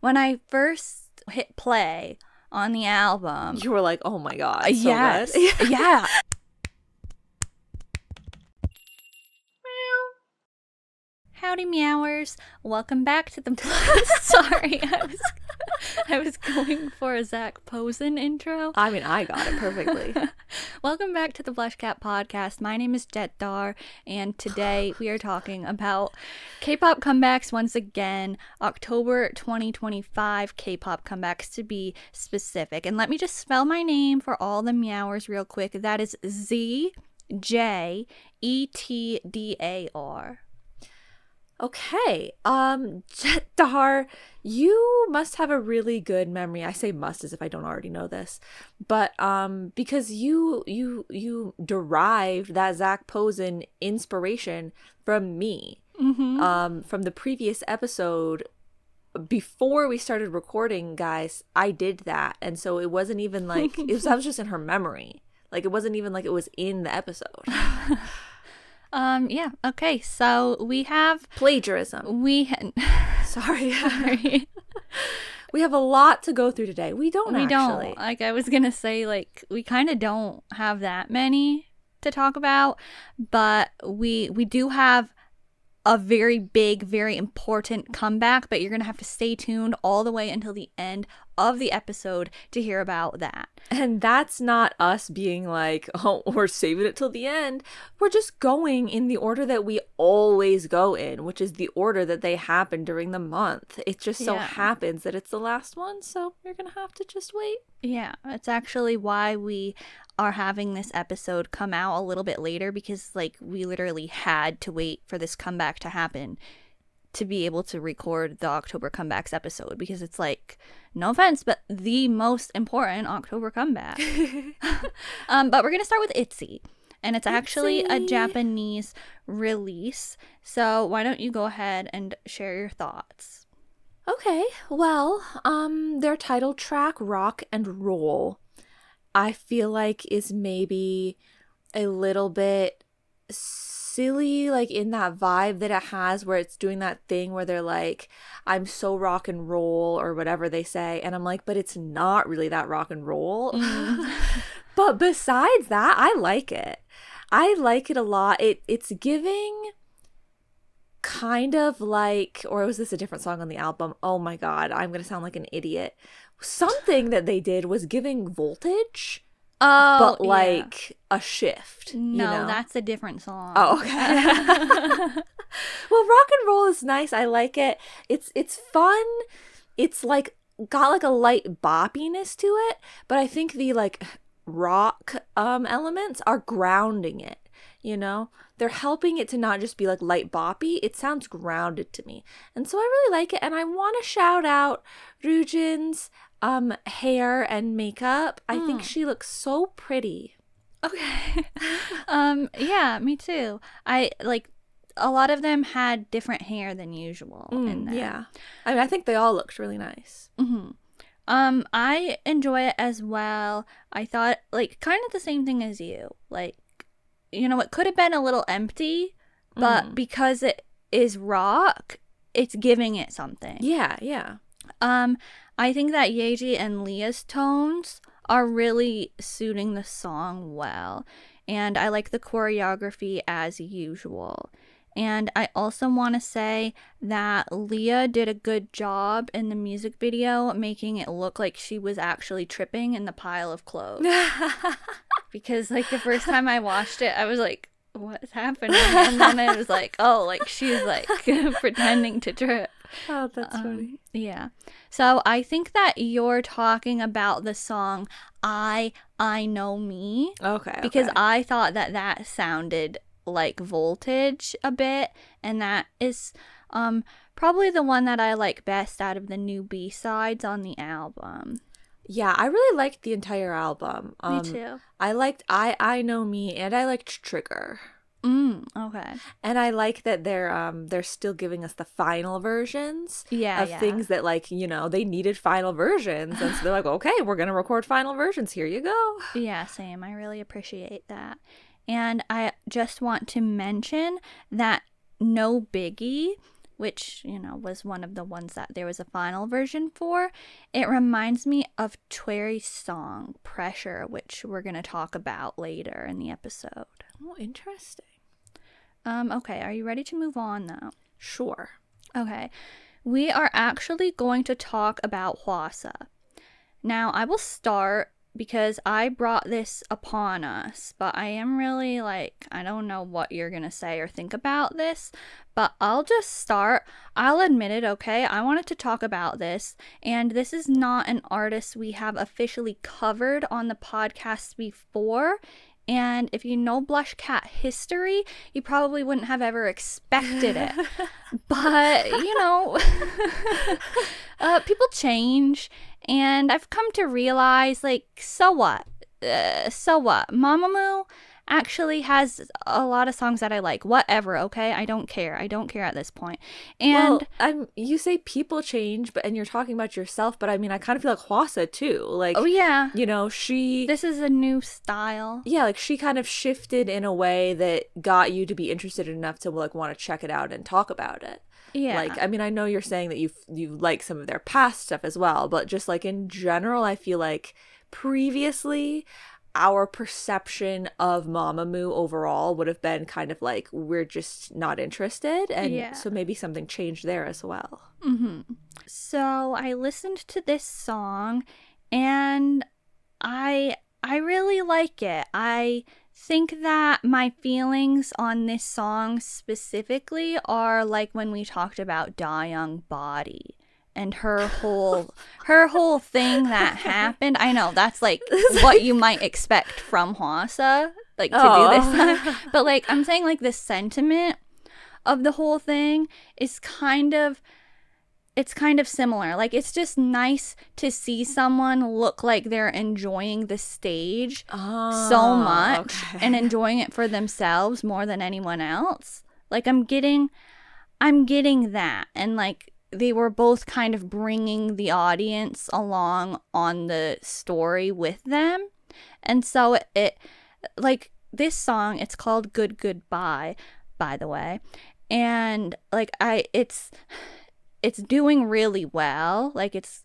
when I first hit play on the album, You were like, oh my god, so yes, good. yeah. Howdy, Meowers. Welcome back to the... Sorry, I was going for a Zach Posen intro. I mean, I got it perfectly. Welcome back to the BlushCat podcast. My name is ZJetdar, and today we are talking about K-pop comebacks once again. October 2025 K-pop comebacks, to be specific. And let me just spell my name for all the Meowers real quick. That is ZJetdar. Okay, ZJetdar, you must have a really good memory. I say must as if I don't already know this, but because you derived that Zach Posen inspiration from me, from the previous episode. Before we started recording, guys, I did that, and so it wasn't even like I was just in her memory. Like, it wasn't even like it was in the episode. Yeah, okay, so we have... Plagiarism. Sorry. We have a lot to go through today. We don't. Like, I was gonna say, like, we kind of don't have that many to talk about, but we do have a very big, very important comeback, but you're gonna have to stay tuned all the way until the end of the episode to hear about that. And that's not us being like, oh, we're saving it till the end. We're just going in the order that we always go in, which is the order that they happen during the month. It just so happens that it's the last one, so you're gonna have to just wait. Yeah, it's actually why we are having this episode come out a little bit later, because, like, we literally had to wait for this comeback to happen to be able to record the October comebacks episode, because it's, like, no offense, but the most important October comeback. But we're gonna start with ITZY, and it's actually a Japanese release, so why don't you go ahead and share your thoughts? Okay, well, their title track, Rock and Roll, I feel like is maybe a little bit silly, like in that vibe that it has, where it's doing that thing where they're like, I'm so rock and roll, or whatever they say, and I'm like, but it's not really that rock and roll. But besides that, I like it. I like it a lot. It's giving kind of like, or was this a different song on the album? Oh my god, I'm gonna sound like an idiot. Something that they did was giving Voltage, but like a shift. No, you know? that's a different song. Oh, okay. Well, Rock and Roll is nice. I like it. It's fun. It's like got like a light boppiness to it, but I think the like rock elements are grounding it. You know, they're helping it to not just be like light boppy. It sounds grounded to me. And so I really like it. And I want to shout out Joochan's hair and makeup. I think she looks so pretty. Okay. Yeah, me too. I like a lot of them had different hair than usual in there. Yeah. I mean, I think they all looked really nice. I enjoy it as well. I thought, like, kind of the same thing as you. Like, you know, it could have been a little empty, but because it is rock, it's giving it something. Yeah, yeah. I think that Yeji and Leah's tones are really suiting the song well, and I like the choreography as usual. And I also want to say that Leah did a good job in the music video making it look like she was actually tripping in the pile of clothes. Because, like, the first time I watched it, I was like, what's happening? And then I was like, oh, like, she's, like, pretending to trip. Oh, that's funny. Yeah. So I think that you're talking about the song I Know Me. Okay. Because I thought that sounded like Voltage a bit, and that is probably the one that I like best out of the new B-sides on the album. Yeah, I really liked the entire album. Me too. I liked I Know Me, and I liked Trigger. Okay. And I like that they're still giving us the final versions of things that, like, you know, they needed final versions, and so they're like, okay, we're gonna record final versions, here you go. Yeah, same. I really appreciate that. And I just want to mention that No Biggie which, was one of the ones that there was a final version for, it reminds me of Choerry's song, Pressure, which we're going to talk about later in the episode. Oh, interesting. Okay, are you ready to move on, though? Sure. Okay, we are actually going to talk about Hwasa. Now, I will start because I brought this upon us, but I am really I don't know what you're going to say or think about this, but I'll just start. I'll admit it, okay? I wanted to talk about this, and this is not an artist we have officially covered on the podcast before. And if you know BlushCat history, you probably wouldn't have ever expected it. But, people change. And I've come to realize, so what? So what? Mamamoo actually has a lot of songs that I like. Whatever, okay? I don't care. I don't care at this point. And you say people change, and you're talking about yourself, but I mean, I kind of feel like Hwasa too. Oh yeah. This is a new style. Yeah, she kind of shifted in a way that got you to be interested enough to want to check it out and talk about it. Yeah. I know you're saying that you like some of their past stuff as well, but just in general, I feel like previously our perception of Mamamoo overall would have been kind of we're just not interested, and so maybe something changed there as well. So I listened to this song, and I really like it. I think that my feelings on this song specifically are like when we talked about Dayoung Body and her whole thing that happened. I know that's what you might expect from Hwasa, to do this. But I'm saying the sentiment of the whole thing is kind of similar. It's just nice to see someone look like they're enjoying the stage so much and enjoying it for themselves more than anyone else. I'm getting that, and they were both kind of bringing the audience along on the story with them. And so it this song, it's called Good Goodbye, by the way. And it's doing really well. It's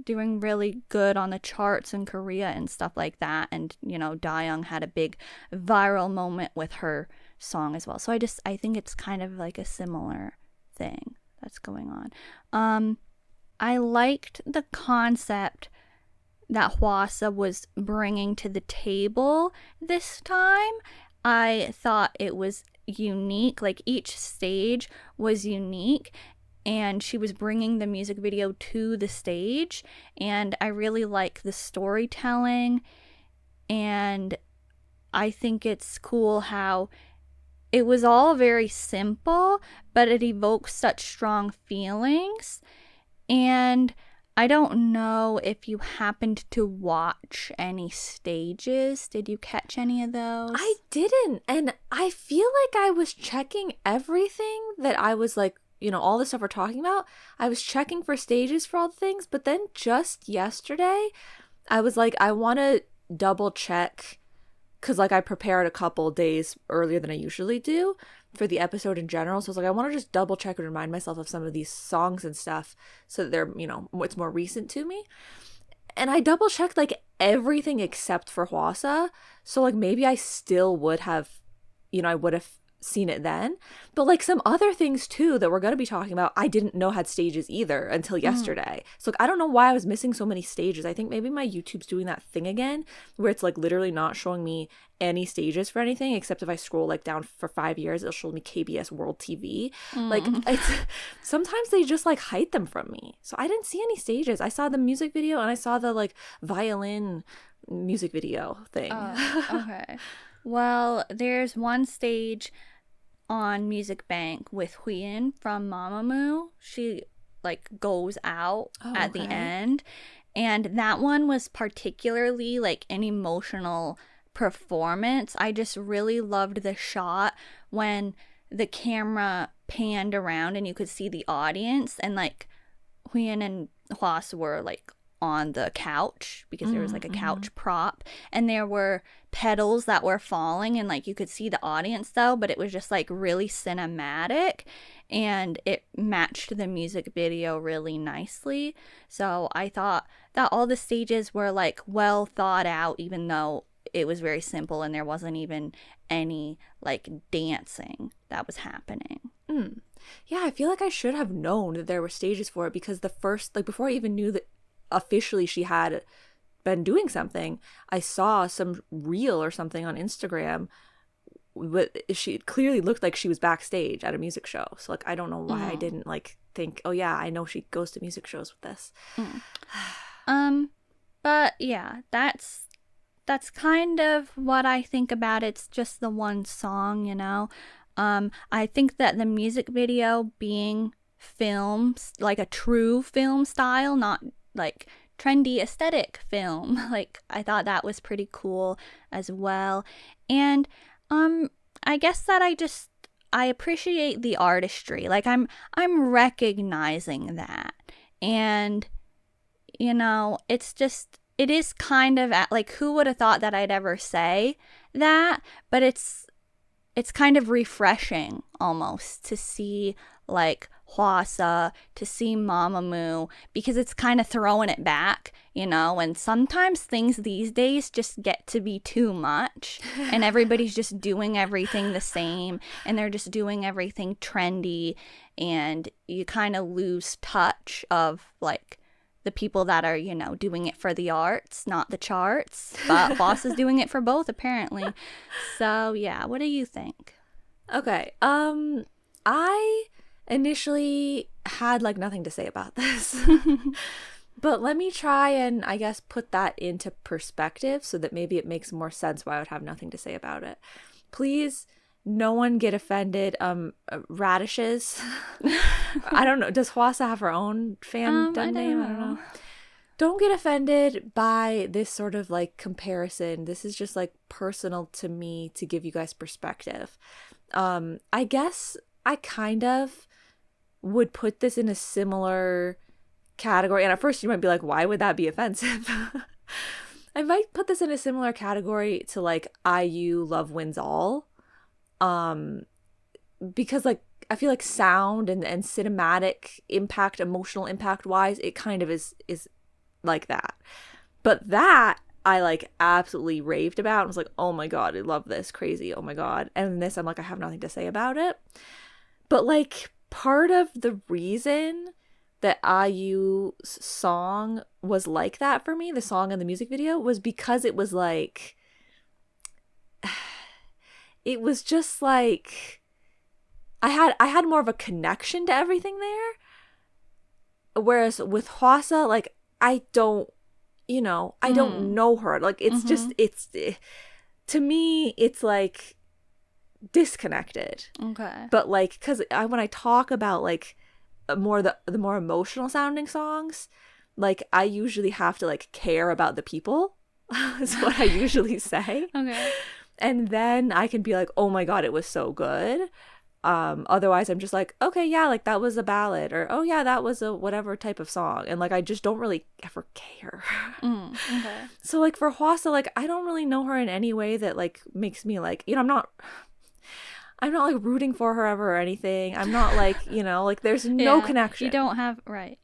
doing really good on the charts in Korea and stuff like that. And, Dayoung had a big viral moment with her song as well. So I think it's kind of a similar thing that's going on. I liked the concept that Hwasa was bringing to the table this time. I thought it was unique. Each stage was unique, and she was bringing the music video to the stage, and I really like the storytelling, and I think it's cool how it was all very simple, but it evokes such strong feelings. And I don't know if you happened to watch any stages. Did you catch any of those? I didn't, and I feel like I was checking everything that I was all the stuff we're talking about. I was checking for stages for all the things, but then just yesterday, I was I want to double check, because I prepared a couple days earlier than I usually do for the episode in general. So I was I want to just double check and remind myself of some of these songs and stuff so that they're, it's more recent to me. And I double checked everything except for Hwasa. So maybe I still would have, I would have seen it then, but some other things too that we're going to be talking about, I didn't know had stages either until yesterday. So I don't know why I was missing so many stages. I think maybe my YouTube's doing that thing again where it's literally not showing me any stages for anything, except if I scroll down for 5 years, it'll show me KBS World TV. It's, sometimes they just hide them from me. So I didn't see any stages. I saw the music video, and I saw the violin music video thing. Okay. Well, there's one stage on Music Bank with Hwasa from Mamamoo. She goes out at the end, and that one was particularly an emotional performance. I just really loved the shot when the camera panned around and you could see the audience, and Hwasa and Hwasa were on the couch because there was like a couch prop, and there were petals that were falling, and like you could see the audience though, but it was just like really cinematic, and it matched the music video really nicely. So I thought that all the stages were like well thought out, even though it was very simple and there wasn't even any like dancing that was happening. Yeah, I feel like I should have known that there were stages for it, because the first, like before I even knew that officially she had been doing something, I saw some reel or something on Instagram. But she clearly looked like she was backstage at a music show. So like, I don't know why I didn't like think, oh yeah, I know she goes to music shows with this. But yeah, that's kind of what I think about it. It's just the one song, you know. I think that the music video being filmed like a true film style, not like trendy aesthetic film, like I thought that was pretty cool as well. And I guess that I appreciate the artistry. Like I'm recognizing that. And you know, it is kind of like, who would have thought that I'd ever say that? But it's kind of refreshing almost to see like Hwasa, to see Mamamoo, because it's kind of throwing it back, you know, and sometimes things these days just get to be too much and everybody's just doing everything the same and they're just doing everything trendy, and you kind of lose touch of like the people that are, you know, doing it for the arts, not the charts. But Boss is doing it for both, apparently. So, yeah, what do you think? Okay. I initially had like nothing to say about this. But let me try and I guess put that into perspective so that maybe it makes more sense why I would have nothing to say about it. Please, no one get offended. Radishes. I don't know. Does Hwasa have her own fandom name? I don't know. Don't get offended by this sort of like comparison. This is just like personal to me to give you guys perspective. I guess I kind of would put this in a similar category. And at first you might be like, why would that be offensive? I might put this in a similar category to like IU Love Wins All. Because like I feel like sound and cinematic impact, emotional impact wise, it kind of is like that. But that I like absolutely raved about and was like, oh my god, I love this, crazy, oh my god. And this I'm like, I have nothing to say about it. But like part of the reason that IU's song was like that for me, the song and the music video, was because it was like it was just like I had more of a connection to everything there. Whereas with Hwasa, like I don't know her. Like it's just to me it's like disconnected. Okay. But like cuz when I talk about like the more emotional sounding songs, like I usually have to like care about the people is what I usually say. Okay. And then I can be like, oh my god, it was so good. Otherwise I'm just like, okay, yeah, like that was a ballad, or oh yeah, that was a whatever type of song, and like I just don't really ever care. Okay. So like for Hwasa, like I don't really know her in any way that like makes me like, you know, I'm not like rooting for her ever or anything. I'm not like, you know, like there's no connection. You don't have, right.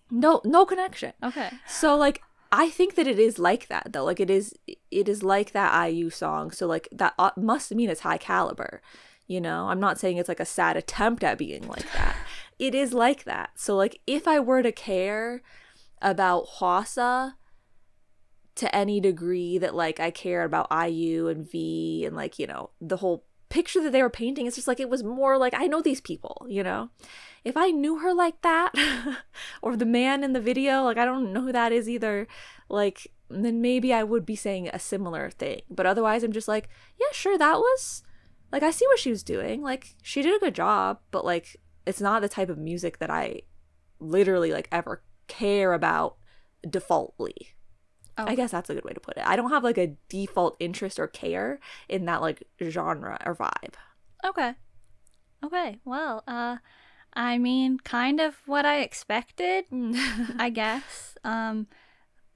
No connection. Okay. So like I think that it is like that though. Like it is like that IU song. So like that must mean it's high caliber. You know, I'm not saying it's like a sad attempt at being like that. It is like that. So like if I were to care about Hwasa to any degree that like I care about IU and V and like, you know, the whole picture that they were painting, it's just like it was more like I know these people, you know. If I knew her like that or the man in the video, like I don't know who that is either, like then maybe I would be saying a similar thing. But otherwise I'm just like, yeah, sure, that was like, I see what she was doing. Like, she did a good job, but, like, it's not the type of music that I literally, like, ever care about defaultly. Oh. I guess that's a good way to put it. I don't have, like, a default interest or care in that, like, genre or vibe. Okay. Well, I mean, kind of what I expected, I guess.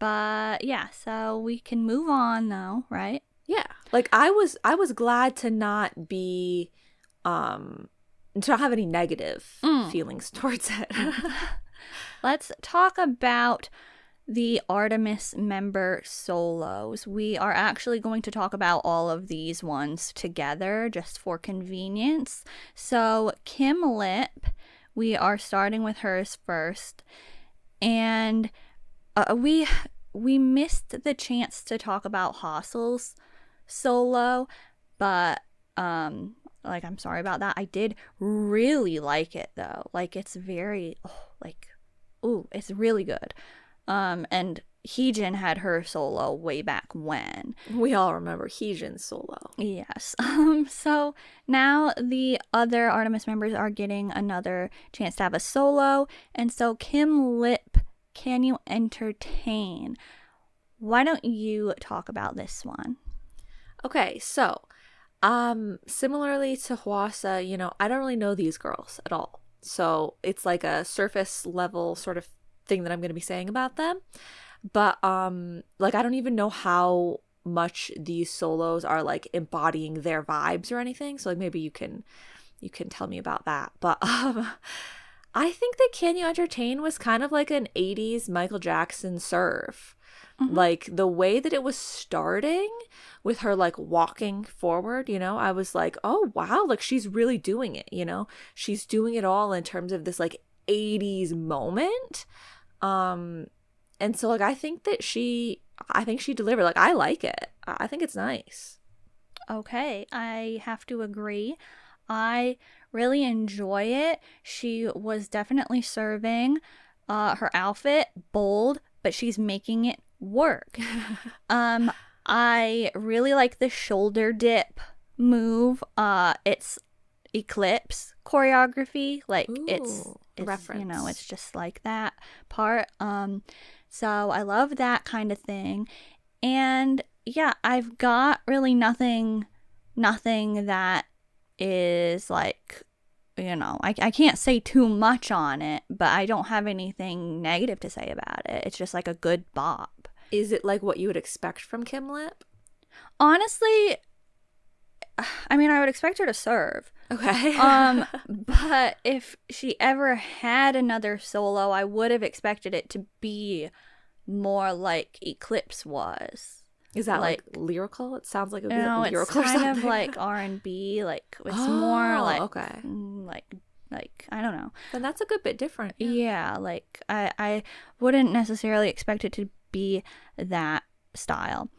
Mm-hmm. yeah, so we can move on though, right? Yeah. Like I was glad to not be to not have any negative feelings towards it. Let's talk about the ARTMS member solos. We are actually going to talk about all of these ones together just for convenience. So Kim Lip, we are starting with hers first. And we missed the chance to talk about Hwasa's solo, but like, I'm sorry about that. I did really like it though. Like, it's very it's really good. And Heejin had her solo way back when. We all remember Heejin's solo. Yes. So now the other ARTMS members are getting another chance to have a solo, and so Kim Lip, Can You Entertain? Why don't you talk about this one? Okay, so similarly to Hwasa, you know, I don't really know these girls at all. So it's like a surface level sort of thing that I'm going to be saying about them. But like, I don't even know how much these solos are like embodying their vibes or anything. So like, maybe you can tell me about that. But I think that Can You Entertain was kind of like an 80s Michael Jackson serve. Mm-hmm. Like the way that it was starting with her like walking forward, you know, I was like, oh wow, like she's really doing it, you know, she's doing it all in terms of this like 80s moment. And so like I think she delivered. Like I like it. I think it's nice. Okay, I have to agree. I really enjoy it. She was definitely serving. Her outfit, bold, but she's making it work. I really like the shoulder dip move. It's Eclipse choreography. Like, ooh, it's reference. You know, it's just like that part. So I love that kind of thing. And yeah, I've got really nothing that is like, you know, I can't say too much on it, but I don't have anything negative to say about it. It's just like a good bop. Is it like what you would expect from Kim Lip? Honestly, I mean, I would expect her to serve. Okay. But if she ever had another solo, I would have expected it to be more like Eclipse was. Is that like lyrical? It sounds like it would be like it's lyrical or kind something. of like R&B. Like, it's more like, okay, like I don't know. Then that's a good bit different. Yeah, like I wouldn't necessarily expect it to be that style.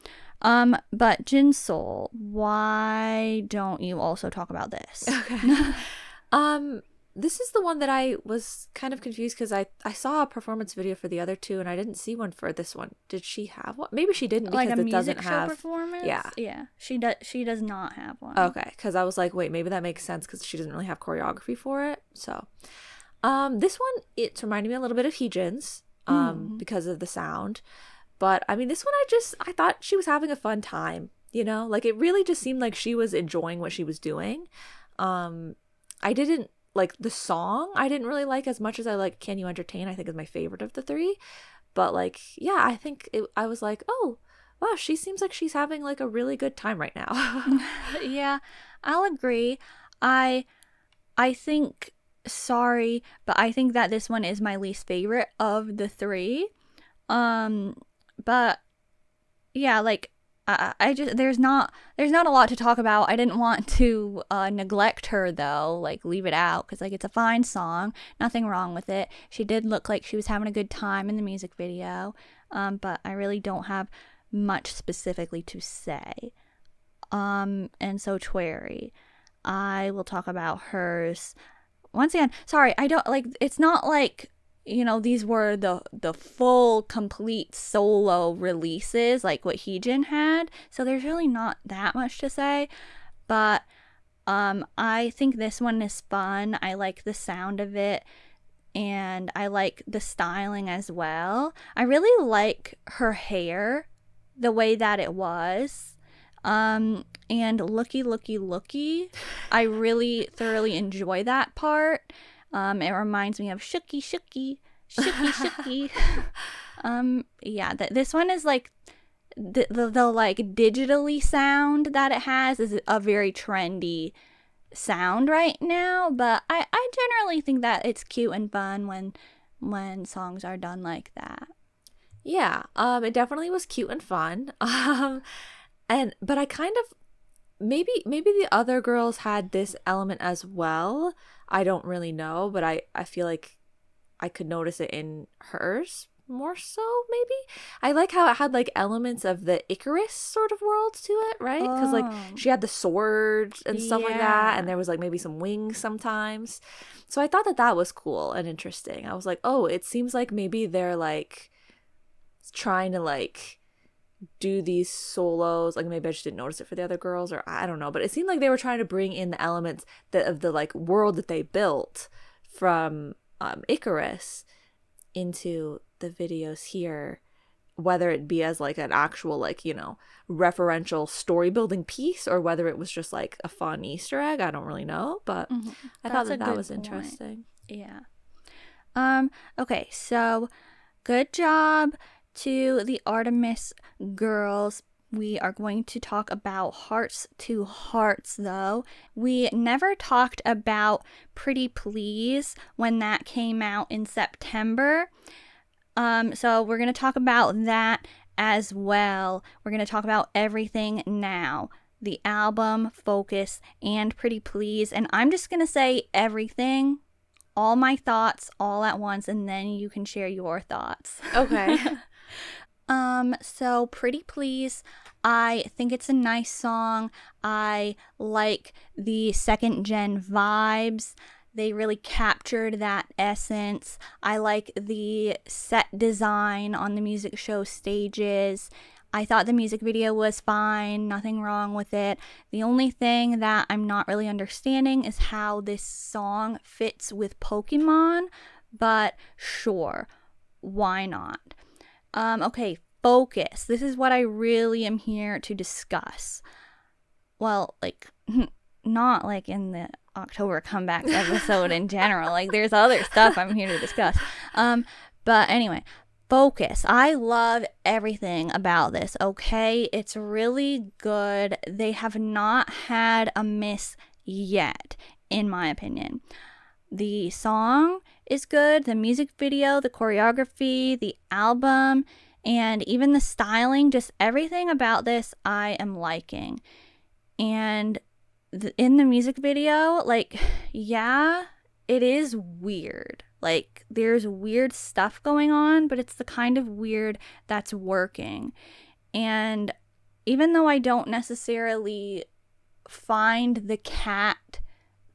But JinSoul, why don't you also talk about this? Okay. This is the one that I was kind of confused because I saw a performance video for the other two and I didn't see one for this one. Did she have one? Maybe she didn't because like a it music doesn't show have performance. Yeah. She does not have one. Okay, because I was like, wait, maybe that makes sense because she doesn't really have choreography for it. So, this one, it reminded me a little bit of Heejin's because of the sound. But I mean, this one, I thought she was having a fun time, you know, like it really just seemed like she was enjoying what she was doing. I didn't like the song. I didn't really like as much as I like Can You Entertain, I think is my favorite of the three. But like, yeah, I think I was like, oh, wow, she seems like she's having like a really good time right now. Yeah, I'll agree. I think, sorry, but I think that this one is my least favorite of the three. But yeah, like I just there's not a lot to talk about. I didn't want to neglect her though, like leave it out, because like it's a fine song, nothing wrong with it. She did look like she was having a good time in the music video, but I really don't have much specifically to say. And so Choerry, I will talk about hers. Once again, sorry, I don't like. It's not like, you know, these were the full complete solo releases like what Heejin had, so there's really not that much to say. But I think this one is fun. I like the sound of it, and I like the styling as well. I really like her hair, the way that it was. And looky, I really thoroughly enjoy that part. It reminds me of Shooky. Yeah, this one is like the like digitally sound that it has is a very trendy sound right now, but I generally think that it's cute and fun when songs are done like that. Yeah, it definitely was cute and fun. But I kind of maybe the other girls had this element as well. I don't really know, but I feel like I could notice it in hers more so, maybe. I like how it had like elements of the Icarus sort of world to it, right? Because like she had the sword and stuff like that, and there was like maybe some wings sometimes. So I thought that was cool and interesting. I was like, oh, it seems like maybe they're like trying to like do these solos. Like maybe I just didn't notice it for the other girls, or I don't know, but it seemed like they were trying to bring in the elements of the like world that they built from Icarus into the videos here, whether it be as like an actual like, you know, referential story building piece, or whether it was just like a fun Easter egg. I don't really know, but I thought that was interesting. Yeah. Okay, so good job to the ARTMS girls. We are going to talk about Hearts to Hearts, though. We never talked about Pretty Please when that came out in September. So we're going to talk about that as well. We're going to talk about everything now. The album, Focus, and Pretty Please. And I'm just going to say everything, all my thoughts, all at once, and then you can share your thoughts. Okay. So Pretty Please, I think it's a nice song. I like the second gen vibes. They really captured that essence. I like the set design on the music show stages. I thought the music video was fine, nothing wrong with it. The only thing that I'm not really understanding is how this song fits with Pokemon, but sure, why not? Okay, Focus. This is what I really am here to discuss. Well, like, not like in the October comebacks episode in general. Like, there's other stuff I'm here to discuss. But anyway, Focus. I love everything about this, okay? It's really good. They have not had a miss yet, in my opinion. The song is good, the music video, the choreography, the album, and even the styling, just everything about this I am liking. And in the music video, like, yeah, it is weird. Like, there's weird stuff going on, but it's the kind of weird that's working. And even though I don't necessarily find the cat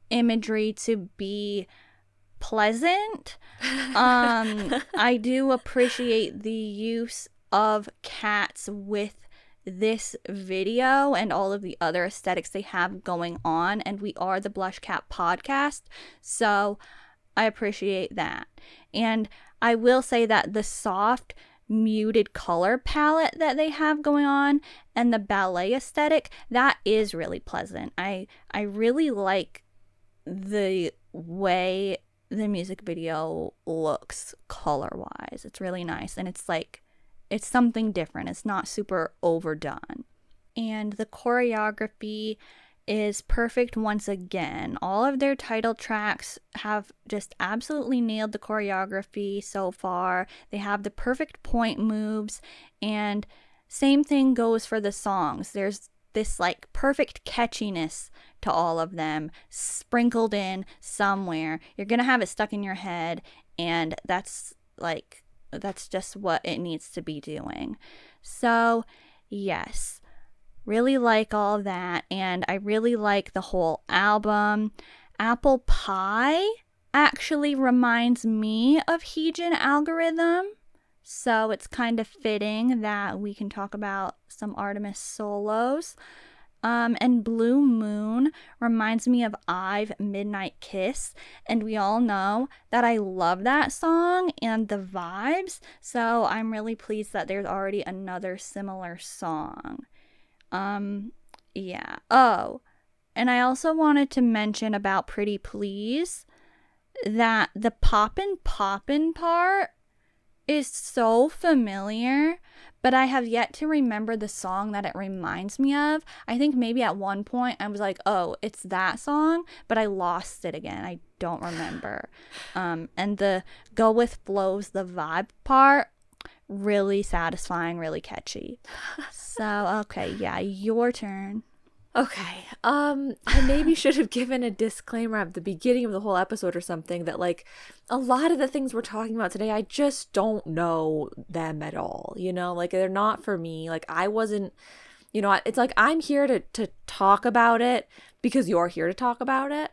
imagery to be pleasant, I do appreciate the use of cats with this video and all of the other aesthetics they have going on, and we are the BlushCat podcast, so I appreciate that. And I will say that the soft muted color palette that they have going on and the ballet aesthetic, that is really pleasant. I really like the way the music video looks color-wise. It's really nice, and it's like, it's something different. It's not super overdone. And the choreography is perfect once again. All of their title tracks have just absolutely nailed the choreography so far. They have the perfect point moves, and same thing goes for the songs. There's this like perfect catchiness to all of them sprinkled in somewhere. You're gonna have it stuck in your head, and that's just what it needs to be doing. So yes, really like all that, and I really like the whole album. Apple Pie actually reminds me of Heejin Algorithm, so it's kind of fitting that we can talk about some ARTMS solos. And Blue Moon reminds me of IVE Midnight Kiss, and we all know that I love that song and the vibes, so I'm really pleased that there's already another similar song. Yeah. Oh, and I also wanted to mention about Pretty Please that the poppin' part is so familiar, but I have yet to remember the song that it reminds me of. I think maybe at one point I was like, oh, it's that song, but I lost it again. I don't remember. And the go with flows, the vibe part, really satisfying, really catchy. So, okay, yeah, your turn. Okay. I maybe should have given a disclaimer at the beginning of the whole episode or something that like a lot of the things we're talking about today, I just don't know them at all. You know, like they're not for me. Like I wasn't, you know, it's like I'm here to talk about it because you're here to talk about it.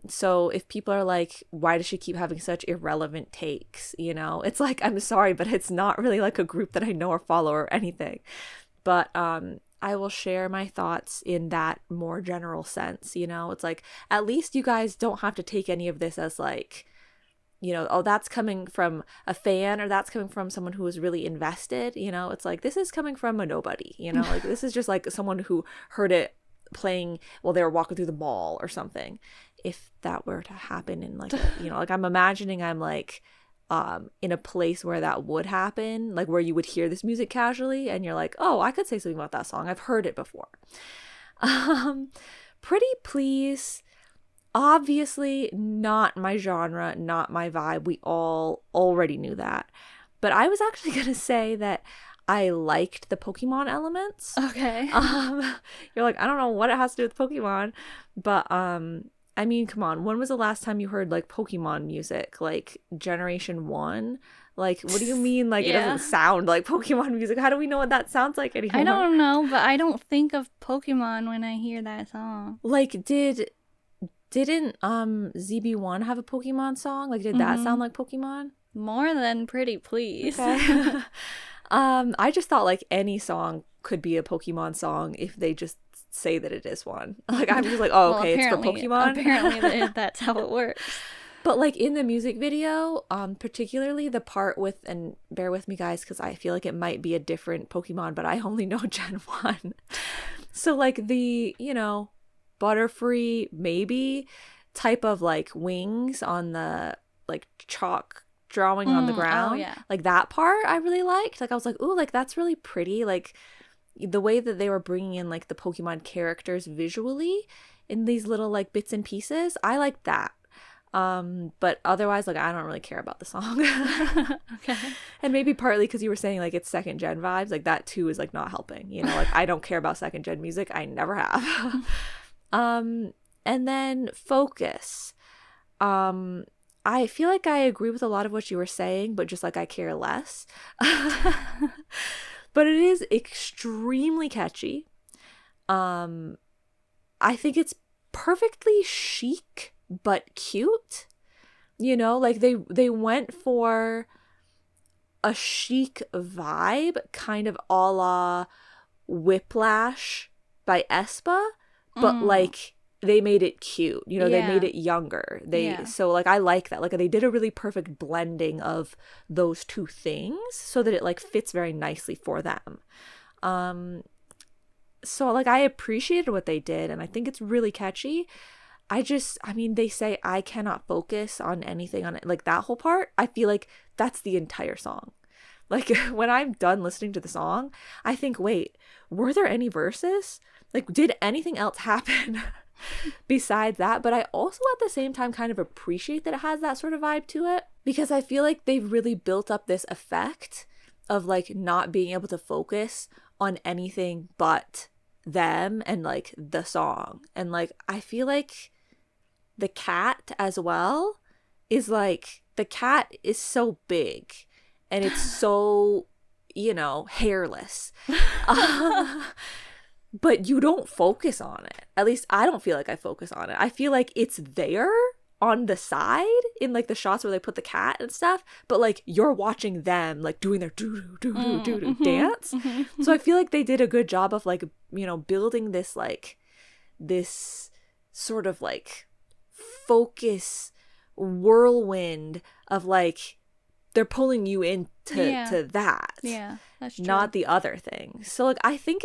So if people are like, why does she keep having such irrelevant takes? You know, it's like, I'm sorry, but it's not really like a group that I know or follow or anything. But I will share my thoughts in that more general sense, you know? It's like, at least you guys don't have to take any of this as like, you know, oh, that's coming from a fan or that's coming from someone who is really invested, you know? It's like, this is coming from a nobody, you know? Like, this is just like someone who heard it playing while they were walking through the mall or something. If that were to happen in like, you know, like I'm imagining I'm like, in a place where that would happen, like where you would hear this music casually and you're like, oh, I could say something about that song. I've heard it before. Pretty Please, obviously not my genre, not my vibe. We all already knew that. But I was actually going to say that I liked the Pokemon elements. Okay. You're like, I don't know what it has to do with Pokemon, but I mean, come on. When was the last time you heard like Pokemon music? Like Generation 1? Like, what do you mean? Like, It doesn't sound like Pokemon music. How do we know what that sounds like anymore? I don't know, but I don't think of Pokemon when I hear that song. Like, didn't ZB1 have a Pokemon song? Like, did that sound like Pokemon? More than Pretty Please. Okay. I just thought like any song could be a Pokemon song if they just say that it is one. Like I'm just like, oh, okay, it's for Pokemon. Apparently that's how it works. But like in the music video, particularly the part with, and bear with me guys because I feel like it might be a different Pokemon, but I only know Gen 1. So like the, you know, Butterfree maybe type of like wings on the like chalk drawing on the ground. Oh, yeah. Like that part I really liked. Like I was like, ooh, like that's really pretty. Like the way that they were bringing in like the Pokemon characters visually in these little like bits and pieces, I like that. But otherwise, like I don't really care about the song. Okay. And maybe partly because you were saying like it's second gen vibes, like that too is like not helping, you know, like I don't care about second gen music. I never have. And then Focus. I feel like I agree with a lot of what you were saying, but just like I care less. But it is extremely catchy. I think it's perfectly chic but cute. You know, like they went for a chic vibe, kind of a la Whiplash by aespa, but like they made it cute, you know, they made it younger. So like I like that. Like they did a really perfect blending of those two things so that it like fits very nicely for them. So like I appreciated what they did and I think it's really catchy. I mean, they say I cannot focus on anything on it. Like that whole part, I feel like that's the entire song. Like when I'm done listening to the song, I think, wait, were there any verses? Like, did anything else happen besides that? But I also at the same time kind of appreciate that it has that sort of vibe to it because I feel like they've really built up this effect of like not being able to focus on anything but them and like the song. And like, I feel like the cat as well is like, the cat is so big and it's so, you know, hairless. But you don't focus on it. At least I don't feel like I focus on it. I feel like it's there on the side in like the shots where they put the cat and stuff, but like you're watching them like doing their doo-doo dance. So I feel like they did a good job of like, you know, building this like this sort of like focus whirlwind of like they're pulling you into to that. Yeah, that's true. Not the other thing. So like I think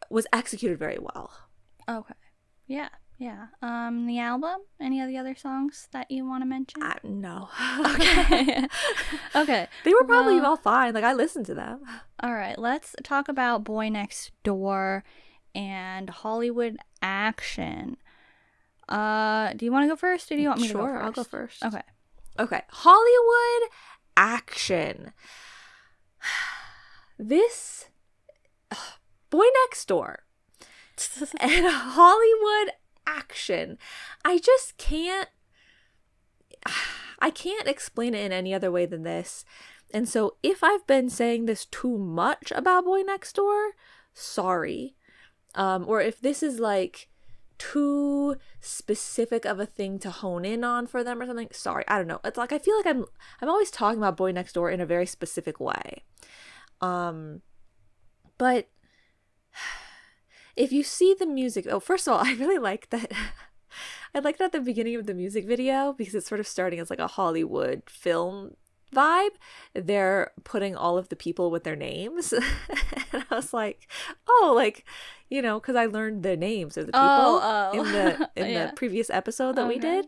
was executed very well. Okay. Yeah. Yeah. The album? Any of the other songs that you want to mention? No. Okay. Okay. They were probably all fine. Like, I listened to them. All right. Let's talk about Boy Next Door and Hollywood Action. Do you want to go first, or do you want me to go first? Sure, I'll go first. Okay. Okay. Hollywood Action. This Boy Next Door and Hollywood Action. I just can't explain it in any other way than this. And so if I've been saying this too much about Boy Next Door, sorry. Or if this is like too specific of a thing to hone in on for them or something, sorry. I don't know. It's like I feel like I'm always talking about Boy Next Door in a very specific way. But if you see the music, first of all, I really like that. I like that at the beginning of the music video, because it's sort of starting as like a Hollywood film vibe. They're putting all of the people with their names. And I was like, oh, like, you know, because I learned the names of the people in the previous episode that we did.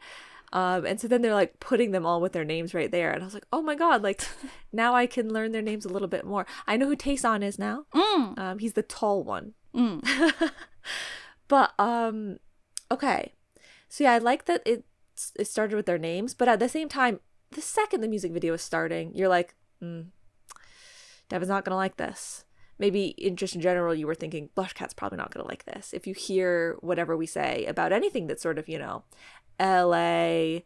And so then they're like putting them all with their names right there. And I was like, oh my God, like now I can learn their names a little bit more. I know who Taesan is now. He's the tall one. But, okay. So yeah, I like that it started with their names, but at the same time, the second the music video is starting, you're like, Devin's not going to like this. Maybe in general, you were thinking, BlushCat's probably not going to like this. If you hear whatever we say about anything that's sort of, you know, LA,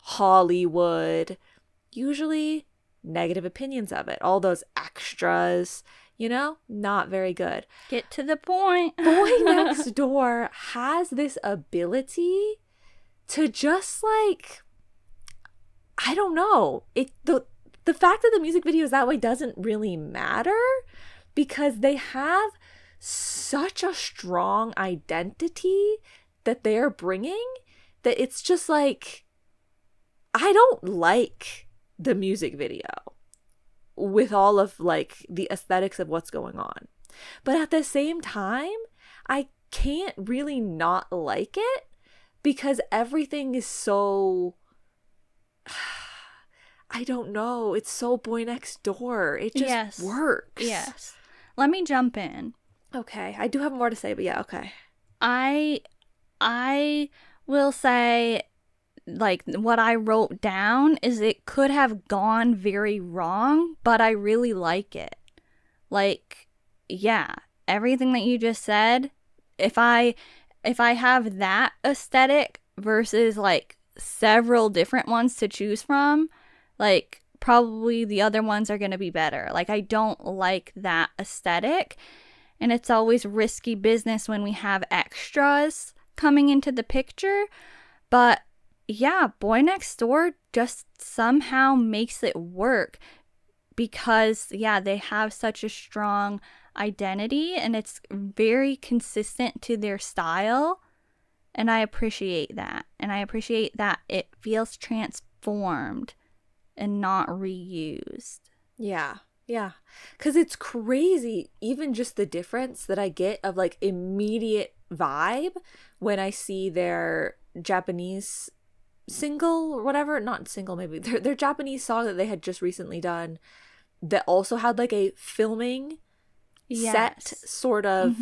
Hollywood, usually negative opinions of it. All those extras, you know, not very good. Get to the point. Boy Next Door has this ability to just like, I don't know. The fact that the music video is that way doesn't really matter, because they have such a strong identity that they're bringing that it's just like, I don't like the music video with all of like the aesthetics of what's going on. But at the same time, I can't really not like it, because everything is so, I don't know, it's so Boy Next Door. It just works. Yes. Let me jump in. Okay. I do have more to say, but yeah, okay. I will say, like, what I wrote down is it could have gone very wrong, but I really like it. Like, yeah, everything that you just said, if I have that aesthetic versus like several different ones to choose from, like probably the other ones are going to be better. Like, I don't like that aesthetic, and it's always risky business when we have extras coming into the picture. But yeah, Boy Next Door just somehow makes it work, because yeah, they have such a strong identity and it's very consistent to their style, and I appreciate that. And I appreciate that it feels transformed and not reused. Yeah. Because it's crazy, even just the difference that I get of like immediate vibe when I see their Japanese single or whatever, not single, maybe their Japanese song that they had just recently done that also had like a filming set sort of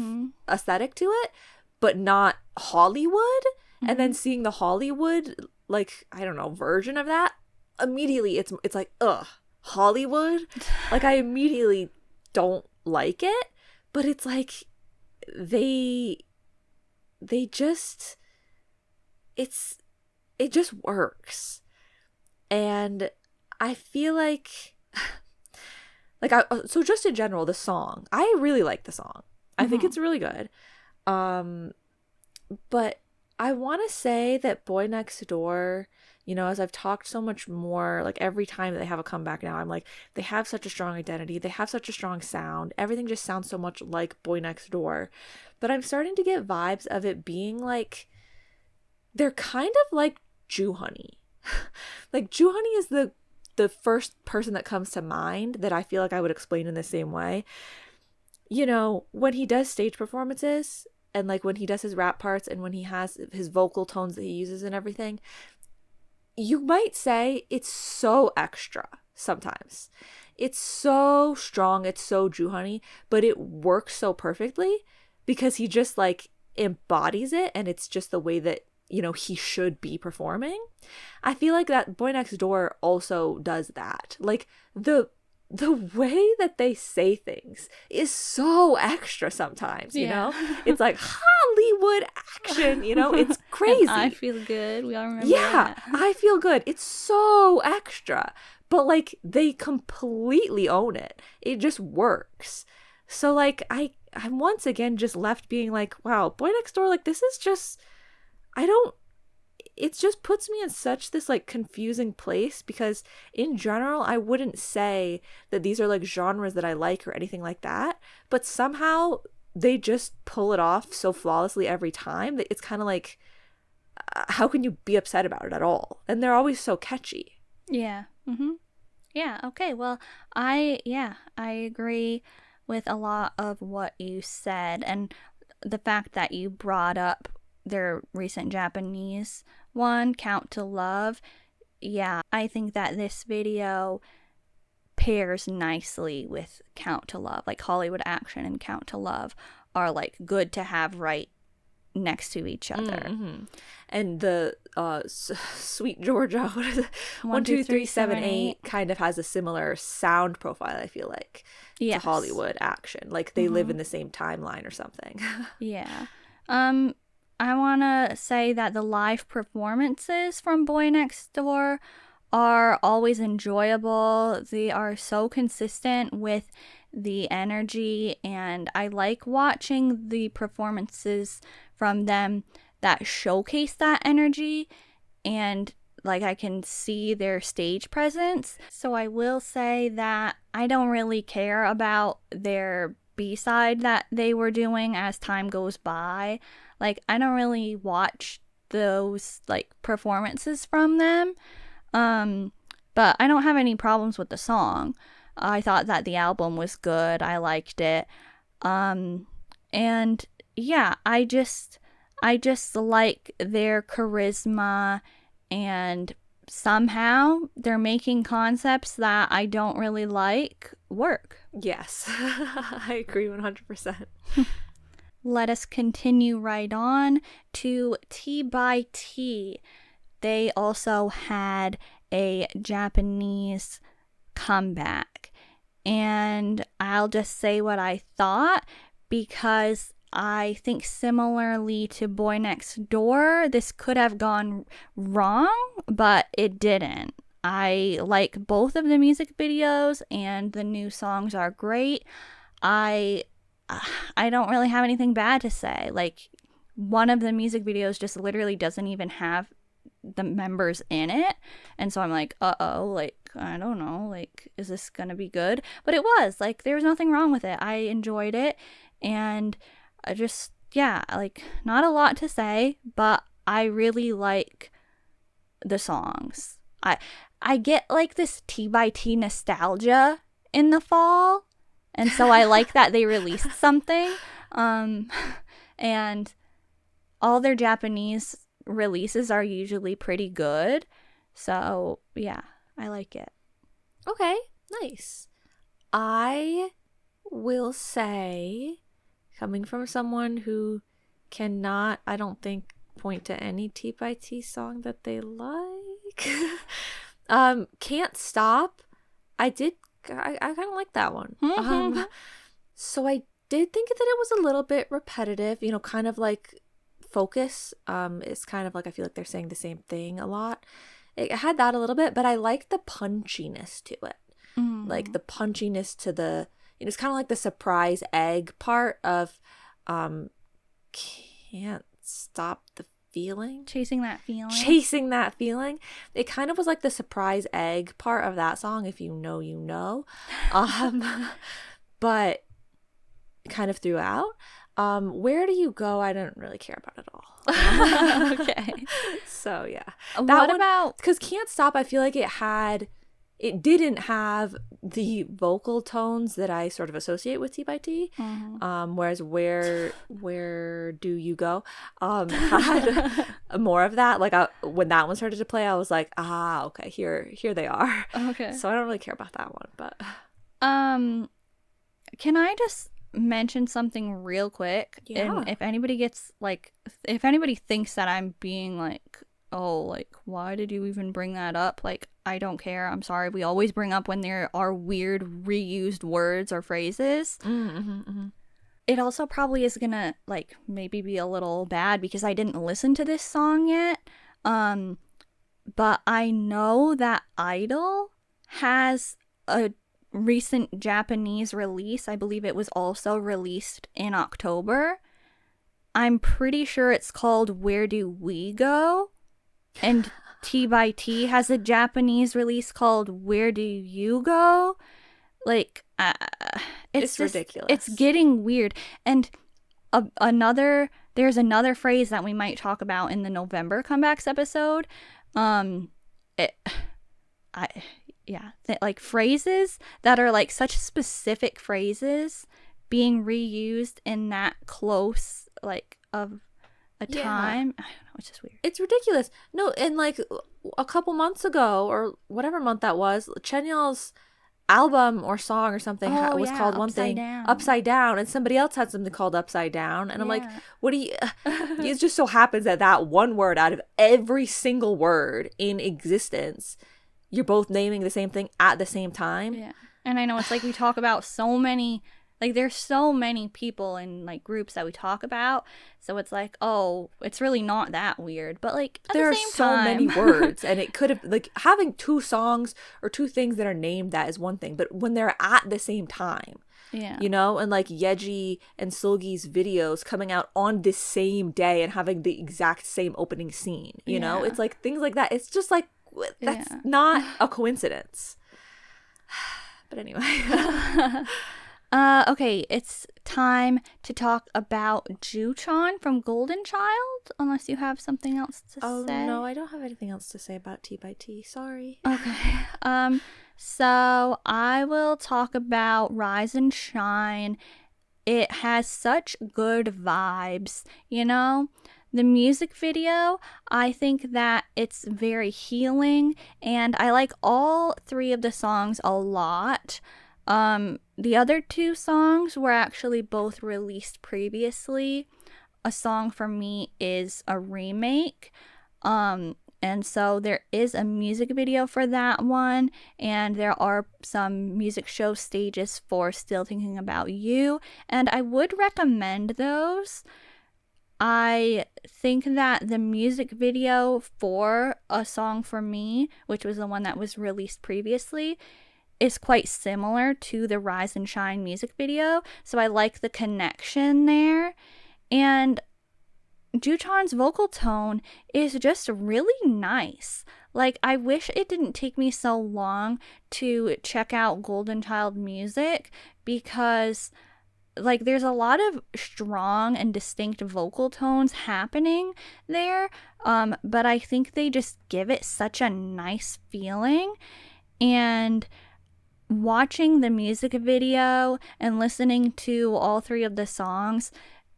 aesthetic to it, but not Hollywood. And then seeing the Hollywood, like, I don't know, version of that, immediately it's like, ugh, Hollywood. Like, I immediately don't like it, but it's like they just, it just works. And I feel like so just in general, the song, I really like the song. I think it's really good. But I want to say that Boy Next Door, you know, as I've talked so much more, like every time that they have a comeback now, I'm like, they have such a strong identity. They have such a strong sound. Everything just sounds so much like Boy Next Door. But I'm starting to get vibes of it being like, they're kind of like Joochan. Like, Joochan is the first person that comes to mind that I feel like I would explain in the same way. You know, when he does stage performances, and like when he does his rap parts and when he has his vocal tones that he uses and everything, you might say it's so extra sometimes. It's so strong, it's so Joochan-y, but it works so perfectly because he just like embodies it, and it's just the way that, you know, he should be performing. I feel like that Boy Next Door also does that. Like the way that they say things is so extra sometimes, you know? It's like Hollywood action, you know? It's crazy. I feel good. We all remember that. I feel good. It's so extra. But like they completely own it. It just works. So like I'm once again just left being like, wow, Boy Next Door, like this is just, it just puts me in such this like confusing place, because in general I wouldn't say that these are like genres that I like or anything like that, but somehow they just pull it off so flawlessly every time that it's kind of like, how can you be upset about it at all? And they're always so catchy. Yeah. Yeah, okay. Well, I agree with a lot of what you said, and the fact that you brought up their recent Japanese one, Count to Love. Yeah, I think that this video pairs nicely with Count to Love. Like Hollywood Action and Count to Love are like good to have right next to each other. And the Sweet Georgia, what is it? 1 2 3 7 8 kind of has a similar sound profile, I feel like, to Hollywood Action. Like they live in the same timeline or something. Yeah. I want to say that the live performances from Boy Next Door are always enjoyable. They are so consistent with the energy, and I like watching the performances from them that showcase that energy, and like I can see their stage presence. So I will say that I don't really care about their B-side that they were doing as time goes by. Like I don't really watch those like performances from them. But I don't have any problems with the song. I thought that the album was good. I liked it. And yeah, I just like their charisma, and somehow they're making concepts that I don't really like work. Yes, I agree 100%. Let us continue right on to T by T. They also had a Japanese comeback, and I'll just say what I thought, because I think similarly to Boy Next Door, this could have gone wrong, but it didn't. I like both of the music videos, and the new songs are great. I don't really have anything bad to say. Like, one of the music videos just literally doesn't even have the members in it, and so I'm like, like, I don't know, like, is this gonna be good? But it was, like, there was nothing wrong with it. I enjoyed it, and I just, yeah, like, not a lot to say, but I really like the songs. I get like this T by T nostalgia in the fall, and so I like that they released something. And all their Japanese releases are usually pretty good. So, yeah, I like it. Okay, nice. I will say, coming from someone who cannot, I don't think, point to any T by T song that they like. Can't Stop. I kind of like that one. So I did think that it was a little bit repetitive, you know, kind of like Focus. It's kind of like, I feel like they're saying the same thing a lot. It had that a little bit, but I liked the punchiness to it. Like the punchiness to the, you know, it's kind of like the surprise egg part of Can't Stop the Feeling. Chasing that feeling. It kind of was like the surprise egg part of that song, if you know, you know. But kind of throughout. Where Do You Go? I didn't really care about at all. Okay. So yeah. What about, because Can't Stop, I feel like it it didn't have the vocal tones that I sort of associate with T by T. Whereas Where Do You Go had more of that. Like when that one started to play, I was like, okay, here they are. Okay. So I don't really care about that one, but can I just mention something real quick? Yeah. And if anybody thinks that I'm being like, oh, like, why did you even bring that up? Like, I don't care. I'm sorry. We always bring up when there are weird reused words or phrases. It also probably is gonna, like, maybe be a little bad because I didn't listen to this song yet. But I know that Idol has a recent Japanese release. I believe it was also released in October. I'm pretty sure it's called Where Do We Go? And T by T has a Japanese release called Where Do You Go? Like, it's just ridiculous. It's getting weird. And there's another phrase that we might talk about in the November comebacks episode. Like phrases that are like such specific phrases being reused in that close like of a time. I don't know, it's just weird. It's ridiculous. No, and like a couple months ago or whatever month that was, Chenyol's album or song or something was called one thing, Upside Down, and somebody else had something called Upside Down, and I'm like, what do you it just so happens that one word out of every single word in existence, you're both naming the same thing at the same time. Yeah. And I know it's like we talk about so many, like there's so many people in like groups that we talk about, so it's like, oh, it's really not that weird, but like at there the are same so time, many words, and it could have like having two songs or two things that are named that is one thing, but when they're at the same time, you know, and like Yeji and Seulgi's videos coming out on the same day and having the exact same opening scene, you know, it's like things like that. It's just like that's not a coincidence. But anyway. Okay, it's time to talk about Joochan from Golden Child, unless you have something else to say. Oh, no, I don't have anything else to say about T by T, sorry. Okay. So I will talk about Rise and Shine. It has such good vibes, you know? The music video, I think that it's very healing, and I like all three of the songs a lot. The other two songs were actually both released previously. A Song for Me is a remake. And so there is a music video for that one, and there are some music show stages for Still Thinking About You, and I would recommend those. I think that the music video for A Song for Me, which was the one that was released previously, is quite similar to the Rise and Shine music video, so I like the connection there. And Joochan's vocal tone is just really nice. Like, I wish it didn't take me so long to check out Golden Child music, because like there's a lot of strong and distinct vocal tones happening there, but I think they just give it such a nice feeling. And watching the music video and listening to all three of the songs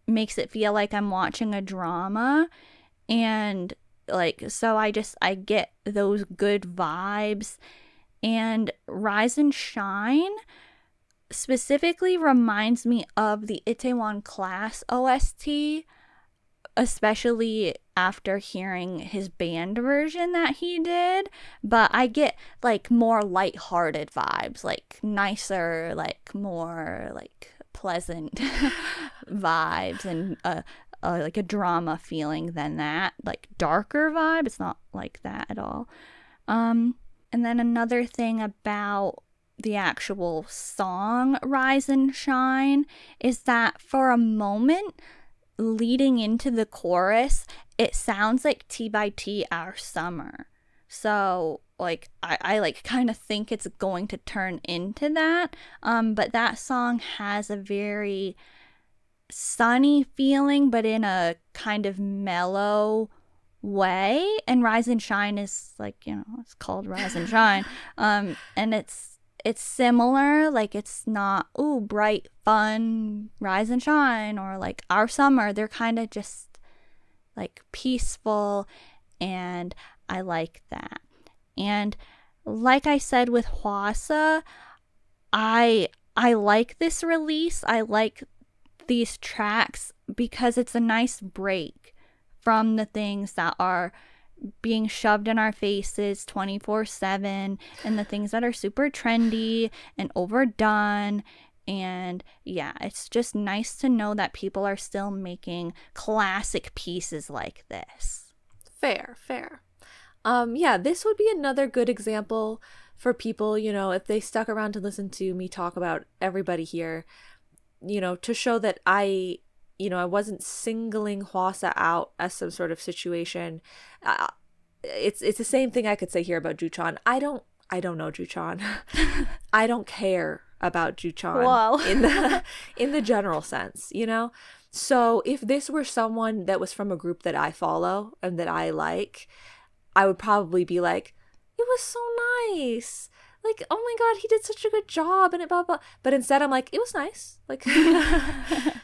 makes it feel like I'm watching a drama, and like so I get those good vibes. And Rise and Shine specifically reminds me of the Itaewon Class OST, especially after hearing his band version that he did, but I get like more lighthearted vibes, like nicer, like more like pleasant vibes, and like a drama feeling than that, like darker vibe. It's not like that at all. And then another thing about the actual song Rise and Shine is that for a moment leading into the chorus, it sounds like T by T Our Summer. So like I like kind of think it's going to turn into that, but that song has a very sunny feeling, but in a kind of mellow way, and Rise and Shine is like, you know, it's called Rise and Shine. And it's similar, like it's not bright fun Rise and Shine or like Our Summer. They're kind of just like peaceful, and I like that. And like I said with Hwasa, I like this release. I like these tracks because it's a nice break from the things that are being shoved in our faces 24/7 and the things that are super trendy and overdone. And yeah, it's just nice to know that people are still making classic pieces like this. Fair. Yeah, this would be another good example for people, you know, if they stuck around to listen to me talk about everybody here, you know, to show that I wasn't singling Hwasa out as some sort of situation. It's the same thing I could say here about Joochan. I don't know Joochan. I don't care about Joochan. Wow. in the general sense, you know? So if this were someone that was from a group that I follow and that I like, I would probably be like, it was so nice. Like, oh my God, he did such a good job and it blah, blah. But instead I'm like, it was nice. Like,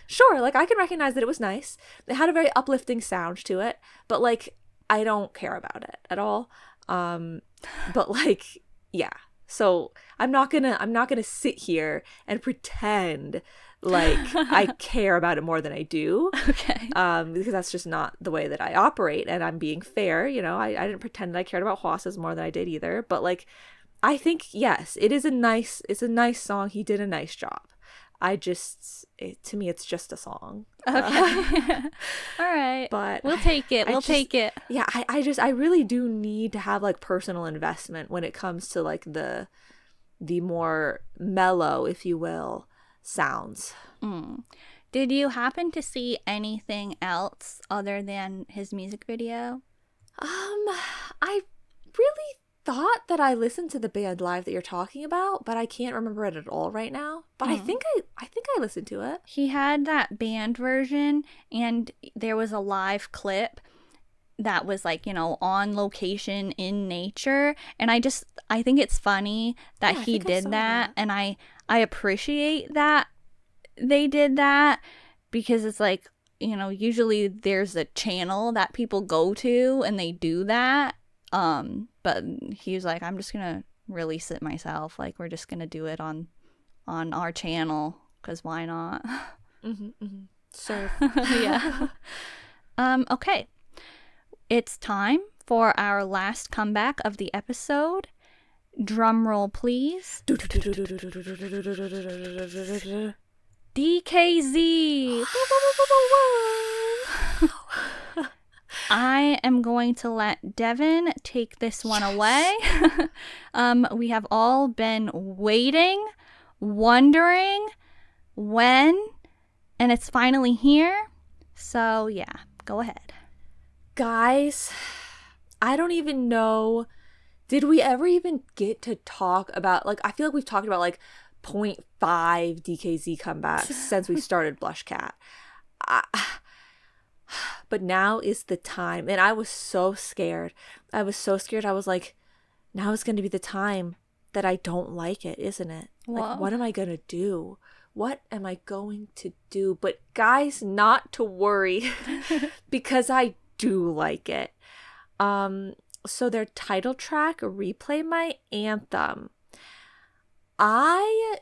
sure, like I can recognize that it was nice. It had a very uplifting sound to it, but like, I don't care about it at all. But like, yeah. So I'm not gonna sit here and pretend like I care about it more than I do. Okay. Because that's just not the way that I operate, and I'm being fair. You know, I didn't pretend that I cared about Hwasa's more than I did either. But like, I think yes, it's a nice song. He did a nice job. To me, it's just a song. Okay. All right. But we'll take it. Take it. Yeah, I really do need to have like personal investment when it comes to like the more mellow, if you will, sounds. Did you happen to see anything else other than his music video? I really thought that I listened to the band live that you're talking about, but I can't remember it at all right now. But I think I listened to it. He had that band version, and there was a live clip that was like, you know, on location in nature, and I think it's funny that he did that, and I appreciate that they did that, because it's like, you know, usually there's a channel that people go to and they do that. But he was like, I'm just gonna release it myself. Like, we're just gonna do it on our channel, because why not? So yeah. Okay. It's time for our last comeback of the episode. Drum roll, please. DKZ. I am going to let Devin take this one away. We have all been waiting, wondering when, and it's finally here. So yeah, go ahead. Guys, I don't even know. Did we ever even get to talk about, like, I feel like we've talked about like 0.5 DKZ comebacks since we started BlushCat. But now is the time. And I was so scared. I was like, now is going to be the time that I don't like it, isn't it? Whoa. Like, what am I going to do? What am I going to do? But guys, not to worry, because I do like it. So their title track, Replay My Anthem. I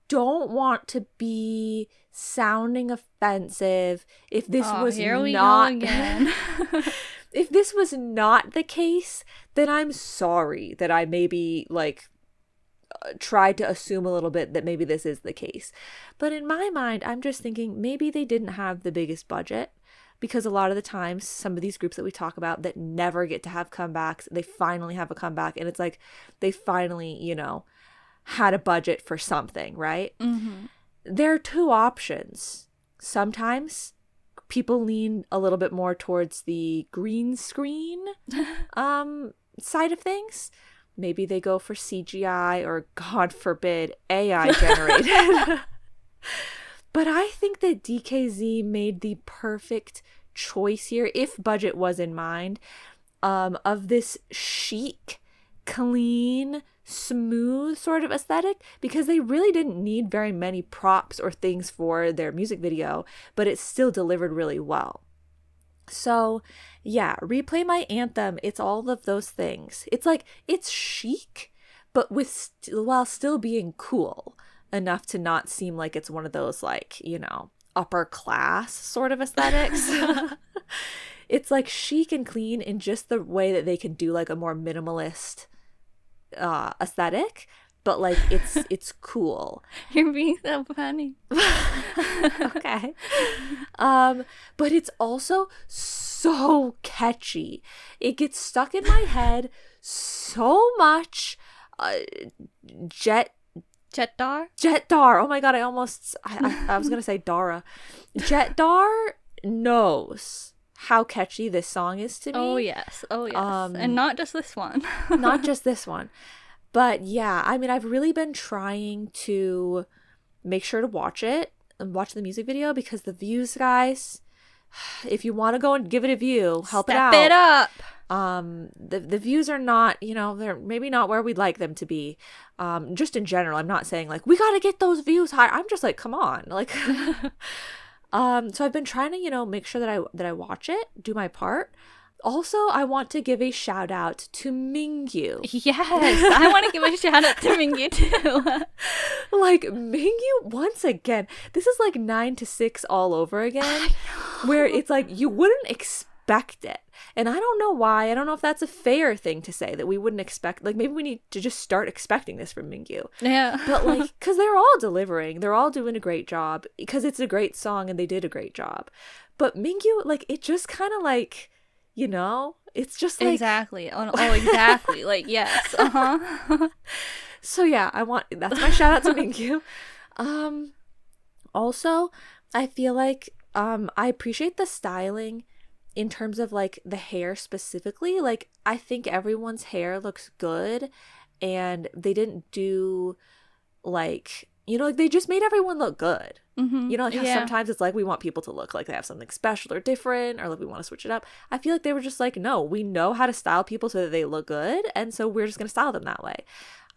don't want to be sounding offensive if this was here we not go again. if this was not the case, then I'm sorry that I maybe like tried to assume a little bit that maybe this is the case. But in my mind, I'm just thinking maybe they didn't have the biggest budget, because a lot of the times some of these groups that we talk about that never get to have comebacks, they finally have a comeback, and it's like they finally, you know, had a budget for something, right? Mm-hmm. There are two options. Sometimes people lean a little bit more towards the green screen side of things. Maybe they go for CGI or, God forbid, AI generated. But I think that DKZ made the perfect choice here, if budget was in mind, of this chic, clean, smooth sort of aesthetic, because they really didn't need very many props or things for their music video, but it still delivered really well. So yeah, Replay My Anthem, it's all of those things. It's like, it's chic, but while still being cool enough to not seem like it's one of those, like, you know, upper class sort of aesthetics. It's like chic and clean in just the way that they can do like a more minimalist aesthetic, but like it's cool. You're being so funny. Okay. But it's also so catchy. It gets stuck in my head so much. JetDar? JetDar. Oh my god, I was gonna say Dara. JetDar knows how catchy this song is to me. Oh yes. And not just this one. Not just this one. But yeah, I mean, I've really been trying to make sure to watch it and watch the music video, because the views, guys, if you want to go and give it a view, help Step it out. up. The views are not, you know, they're maybe not where we'd like them to be. Just in general, I'm not saying like we got to get those views high. I'm just like, come on, like. So I've been trying to, you know, make sure that I watch it, do my part. Also, I want to give a shout out to Mingyu. Yes, I want to give a shout out to Mingyu too. Like, Mingyu, once again, this is like 9 to 6 all over again, where it's like you wouldn't expect it. And I don't know why. I don't know if that's a fair thing to say, that we wouldn't expect. Like, maybe we need to just start expecting this from Mingyu. Yeah. But like, because they're all delivering. They're all doing a great job, because it's a great song and they did a great job. But Mingyu, like, it just kind of like, you know, it's just like. Exactly. Oh, exactly. Like, yes. Uh-huh. So yeah, that's my shout out to Mingyu. Also, I feel like I appreciate the styling in terms of like the hair specifically. Like, I think everyone's hair looks good, and they didn't do like, you know, like they just made everyone look good. Mm-hmm. You know, like how Yeah. sometimes it's like we want people to look like they have something special or different, or like we want to switch it up. I feel like they were just like, no, we know how to style people so that they look good, and so we're just gonna style them that way.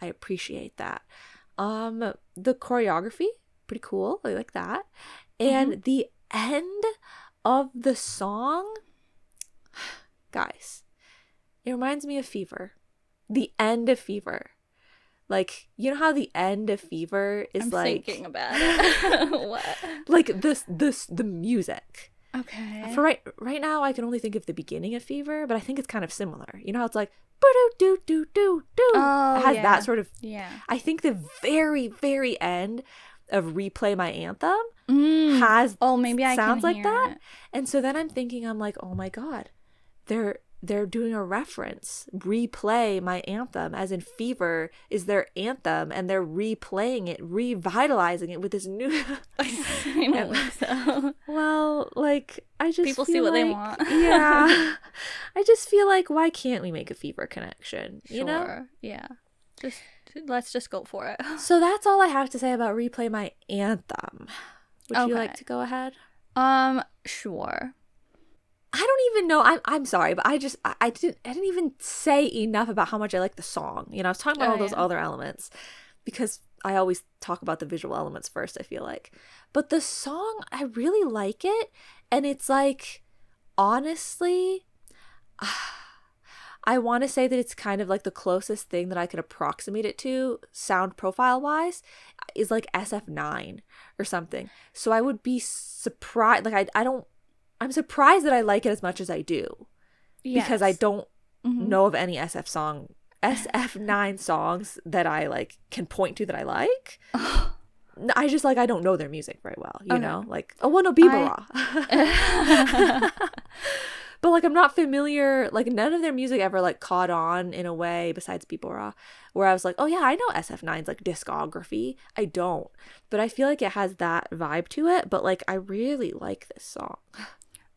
I appreciate that. The choreography, pretty cool. I like that. And the end of the song, guys, it reminds me of Fever. The end of Fever. Like, you know how the end of Fever is I'm like thinking about it. What? like the music. Okay. For right now, I can only think of the beginning of Fever, but I think it's kind of similar. You know how it's like do do do do. Oh, It has yeah. that sort of. Yeah. I think the very very end of Replay My Anthem has maybe I sounds can like hear that. it. And so then I'm like, oh my god, they're doing a reference. Replay My Anthem, as in Fever is their anthem, and they're replaying it, revitalizing it with this new. I don't think so. Well, like, I just People feel see what they like- want. Yeah, I just feel like, why can't we make a Fever connection? You know. Sure. Yeah. Let's just go for it. So that's all I have to say about Replay My Anthem. Would you like Okay. to go ahead? Sure. I don't even know. I'm sorry, but I didn't even say enough about how much I like the song. You know, I was talking about all those yeah. other elements, because I always talk about the visual elements first, I feel like. But the song, I really like it, and it's like, honestly, I want to say that it's kind of like the closest thing that I could approximate it to sound profile wise is like SF9 or something. So I would be surprised. Like, I'm surprised that I like it as much as I do, because I Yes. don't know of any SF9 songs that I like can point to that I like. I just like, I don't know their music very well, you know, like, oh, well, no, Bieber. But like, I'm not familiar, like none of their music ever like caught on in a way besides Bieber, where I was like, oh yeah, I know SF9's like discography. I don't, but I feel like it has that vibe to it. But like, I really like this song.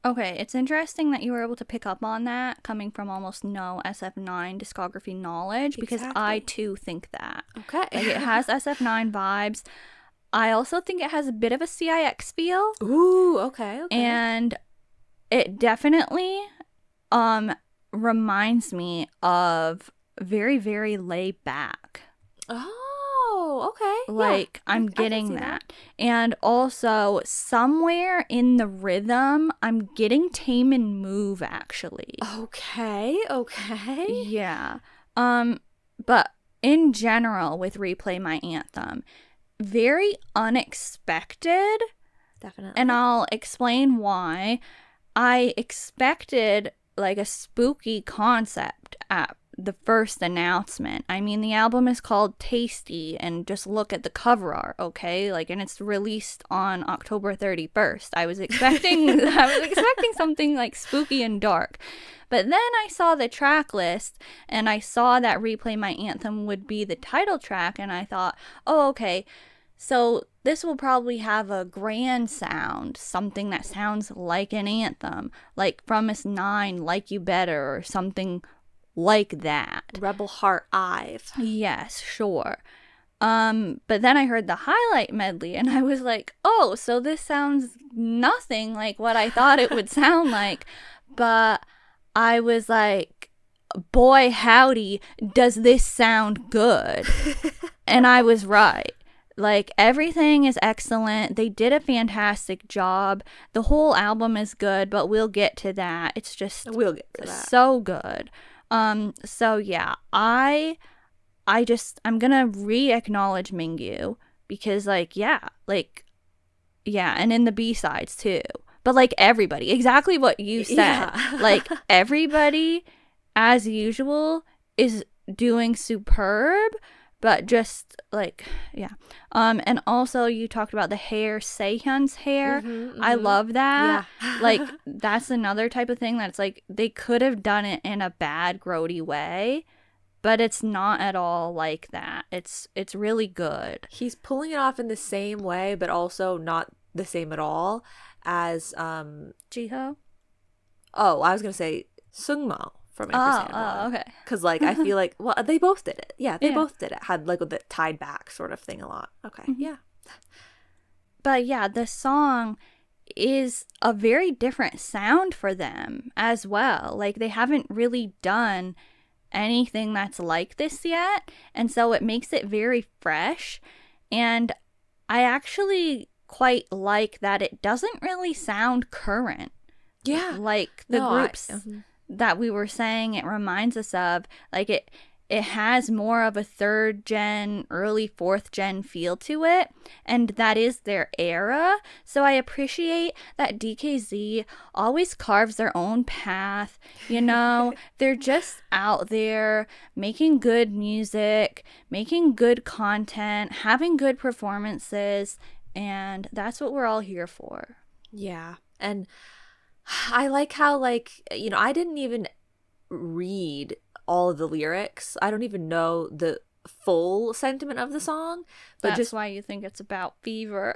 Okay, it's interesting that you were able to pick up on that coming from almost no SF9 discography knowledge, because I Exactly. too think that. Okay. Like, it has SF9 vibes. I also think it has a bit of a CIX feel, Ooh, okay. and it definitely reminds me of very, very laid back. Oh, okay. Like, yeah, I'm I can getting see that. And also, somewhere in the rhythm, I'm getting Tame and Move, actually. Okay. Yeah. But in general, with Replay My Anthem, very unexpected. Definitely. And I'll explain why. I expected like a spooky concept at the first announcement. I mean, the album is called Tasty, and just look at the cover art, okay? Like, and it's released on October 31st. I was expecting something like spooky and dark. But then I saw the track list, and I saw that Replay My Anthem would be the title track, and I thought, oh, okay, so this will probably have a grand sound, something that sounds like an anthem, like Promise 9, Like You Better, or something like that. Rebel Heart Ive. Yes, sure. But then I heard the highlight medley, and I was like, oh, so this sounds nothing like what I thought it would sound like. But I was like, boy, howdy, does this sound good? And I was right. Like, everything is excellent. They did a fantastic job. The whole album is good, but we'll get to that. It's just We'll get to that. so good. So yeah, I'm gonna re-acknowledge Mingyu because yeah, and in the B-sides too. But like everybody, exactly what you said. Yeah. Like everybody, as usual, is doing superb. But just like, yeah. And also you talked about the hair, Sehyeon's hair. I love that. Yeah. Like, that's another type of thing that's like, they could have done it in a bad, grody way, but it's not at all like that. It's really good. He's pulling it off in the same way, but also not the same at all as Jiho? Oh, I was gonna say Sungmo from Ampersand. Oh, okay. Because like I feel like they both did it. Yeah, they Yeah. both did it. Had like the tied back sort of thing a lot. Okay, yeah. But yeah, the song is a very different sound for them as well. Like, they haven't really done anything that's like this yet, and so it makes it very fresh. And I actually quite like that it doesn't really sound current. Yeah. Like the No, groups that we were saying it reminds us of. Like, it has more of a third gen, early fourth gen feel to it, and that is their era. So I appreciate that DKZ always carves their own path. You know, they're just out there making good music, making good content, having good performances, and that's what we're all here for. Yeah. And I like how, like, you know, I didn't even read all of the lyrics. I don't even know the full sentiment of the song, but That's just why you think it's about fever.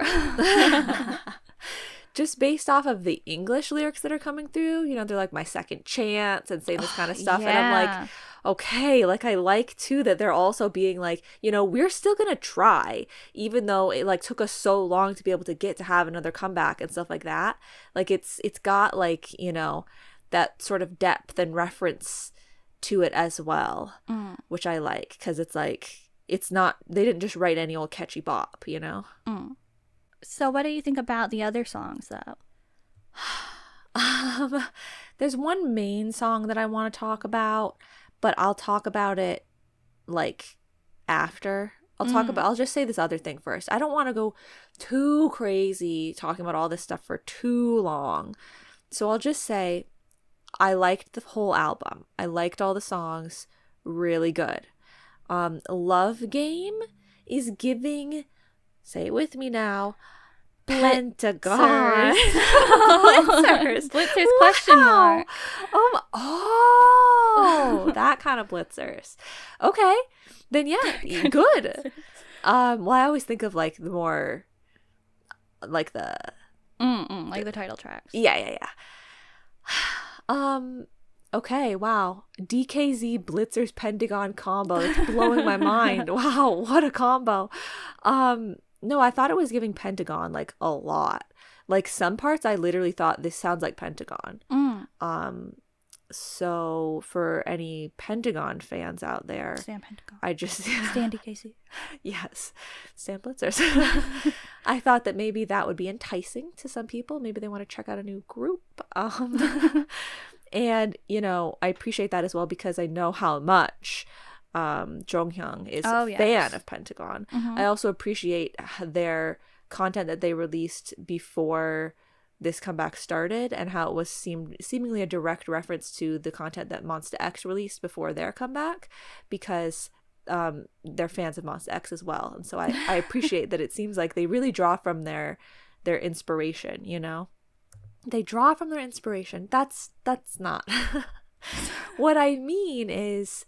just based off of the English lyrics that are coming through, you know, they're like my second chance and saying this kind of stuff. And I'm like, okay, like I like too that they're also being like, you know, we're still gonna try, even though it like took us so long to be able to get to have another comeback and stuff like that. Like it's got like, you know, that sort of depth and reference to it as well, which I like, because it's like, it's not, they didn't just write any old catchy bop, you know? So what do you think about the other songs, though? There's one main song that I want to talk about, but I'll talk about it like after. I'll just say this other thing first. I don't want to go too crazy talking about all this stuff for too long. So I'll just say I liked the whole album. I liked all the songs. Really good. Love Game is giving, say it with me now, Pentagon. Blitzers. Blitzers question mark. Oh, that kind of blitzers. Okay. Then yeah, good. Well, I always think of like the more like the like the title tracks. yeah. Okay, wow. DKZ Blitzers Pentagon combo. It's blowing my mind. Wow, what a combo. No, I thought it was giving Pentagon like a lot. Like some parts I literally thought this sounds like Pentagon. So for any Pentagon fans out there, Stan Pentagon. I just Stan DKZ. Yes, Stan Blitzers. I thought that maybe that would be enticing to some people. Maybe they want to check out a new group. And you know, I appreciate that as well because I know how much Joochan is a fan of Pentagon. I also appreciate their content that they released before this comeback started and how it was seemingly a direct reference to the content that Monsta X released before their comeback, because they're fans of Monsta X as well. And so I appreciate that it seems like they really draw from their inspiration, you know? They draw from their inspiration. That's not. What I mean is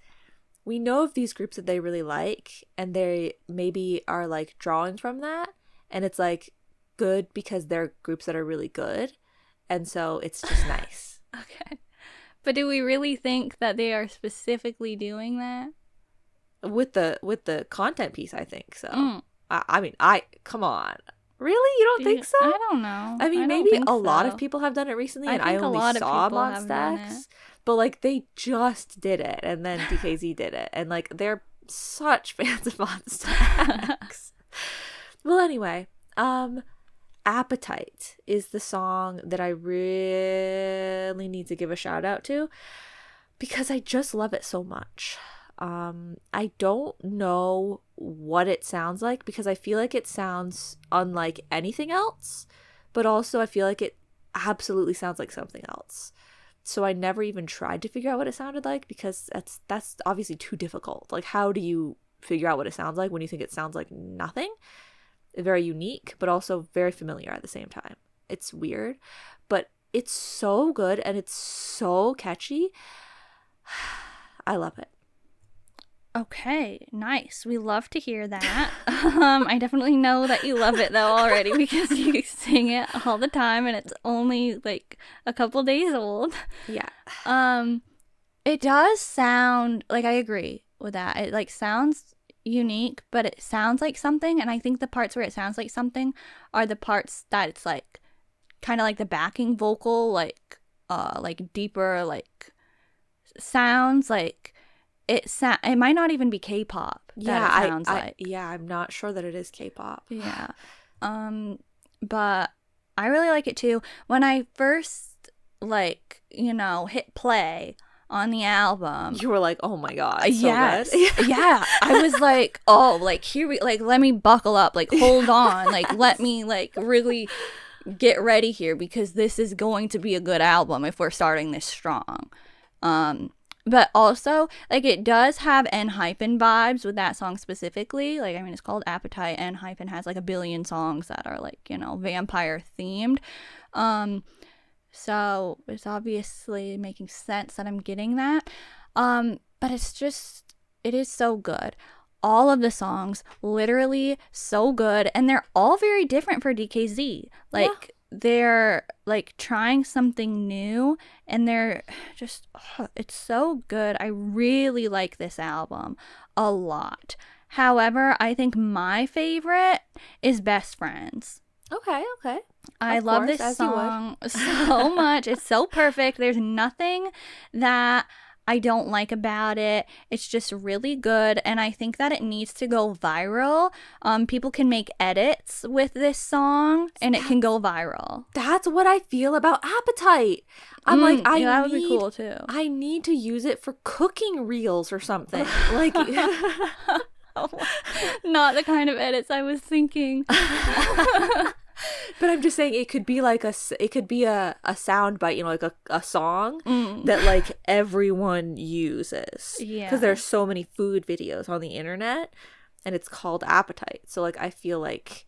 we know of these groups that they really like and they maybe are like drawing from that, and it's like good because they're groups that are really good, and so it's just nice. Okay, but do we really think that they are specifically doing that with the content piece? I think so. I mean, come on, really, you don't think so? I don't know. I mean, maybe a lot of people have done it recently, and I only saw Monsta X, but like they just did it, and then DKZ did it, and like they're such fans of Monsta X. Well, anyway, Appetite is the song that I really need to give a shout out to because I just love it so much. I don't know what it sounds like because I feel like it sounds unlike anything else, but also I feel like it absolutely sounds like something else. So I never even tried to figure out what it sounded like because that's obviously too difficult. Like, how do you figure out what it sounds like when you think it sounds like nothing? Very unique, but also very familiar at the same time. It's weird, but it's so good and it's so catchy. I love it. Okay, nice. We love to hear that. I definitely know that you love it though already because you sing it all the time and it's only like a couple days old. Yeah. It does sound like, I agree with that. It like sounds unique, but it sounds like something, and I think the parts where it sounds like something are the parts that it's like kind of like the backing vocal, like deeper like sounds, like it might not even be K-pop. Yeah, it sounds like. Yeah, I'm not sure that it is K-pop. Yeah. But I really like it too. When I first like, you know, hit play on the album, you were like, oh my god, yes. so good. Yeah, I was like, oh, like here we like, let me buckle up, like hold on, like let me like really get ready here because this is going to be a good album if we're starting this strong. But also like it does have N-Hypen vibes with that song specifically. Like, I mean, it's called Appetite. N-Hypen has like a billion songs that are like, you know, vampire themed. So it's obviously making sense that I'm getting that. But it is so good. All of the songs, literally so good. And they're all very different for DKZ. Like, they're like trying something new and they're just, it's so good. I really like this album a lot. However, I think my favorite is Best Friends. Okay. I love this song so much. It's so perfect. There's nothing that I don't like about it. It's just really good, and I think that it needs to go viral. People can make edits with this song, and it can go viral. That's what I feel about Appetite. I'm like, that would be cool too. I need to use it for cooking reels or something. Like, not the kind of edits I was thinking. But I'm just saying it could be like a sound bite, you know, like a song that like everyone uses. Yeah. Because there's so many food videos on the internet and it's called Appetite. So like I feel like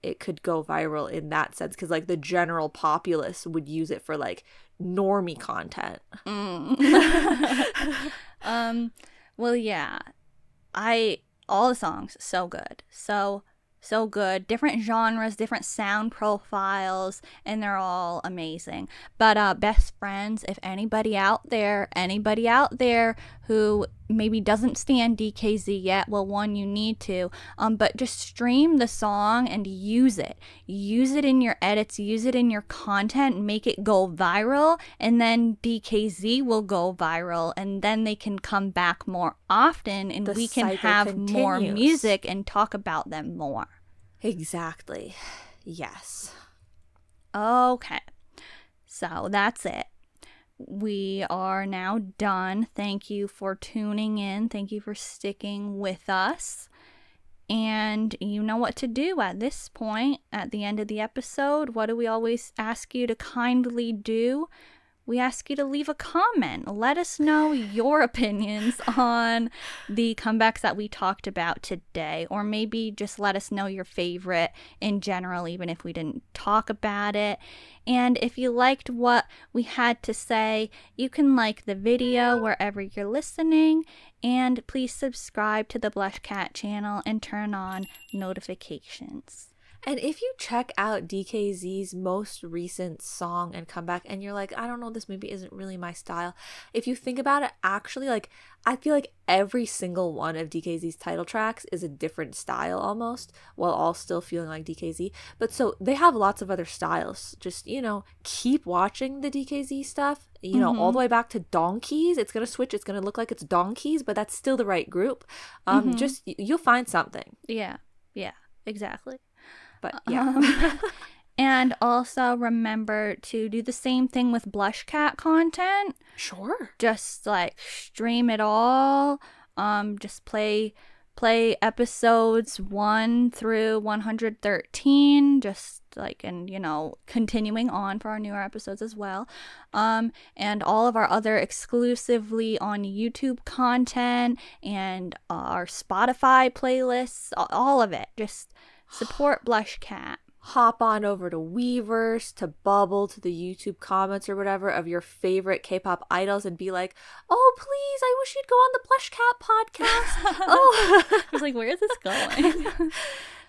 it could go viral in that sense because like the general populace would use it for like normie content. Well, yeah. All the songs, so good. So good. Different genres, different sound profiles, and they're all amazing. But Best Friends, if anybody out there who maybe doesn't stand DKZ yet, well, one, you need to, but just stream the song and use it. Use it in your edits, use it in your content, make it go viral, and then DKZ will go viral, and then they can come back more often, and we can have more music and talk about them more. Exactly. Yes. Okay. So that's it. We are now done. Thank you for tuning in. Thank you for sticking with us. And you know what to do at this point, at the end of the episode. What do we always ask you to kindly do? We ask you to leave a comment. Let us know your opinions on the comebacks that we talked about today. Or maybe just let us know your favorite in general, even if we didn't talk about it. And if you liked what we had to say, you can like the video wherever you're listening. And please subscribe to the BlushCat channel and turn on notifications. And if you check out DKZ's most recent song and comeback and you're like, I don't know, this maybe isn't really my style. If you think about it, actually, like, I feel like every single one of DKZ's title tracks is a different style almost, while all still feeling like DKZ. But so they have lots of other styles. Just, you know, keep watching the DKZ stuff, you know, all the way back to Donkeys. It's going to switch. It's going to look like it's Donkeys, but that's still the right group. Just, you'll find something. Yeah, exactly. But yeah. And also remember to do the same thing with BlushCat content. Sure. Just like stream it all. Just play episodes 1 through 113. Just like, and you know, continuing on for our newer episodes as well. And all of our other exclusively on YouTube content and our Spotify playlists, all of it. Just support BlushCat. Hop on over to Weverse, to Bubble, to the YouTube comments or whatever of your favorite K-pop idols and be like, oh, please, I wish you'd go on the BlushCat podcast. Oh, I was like, where is this going?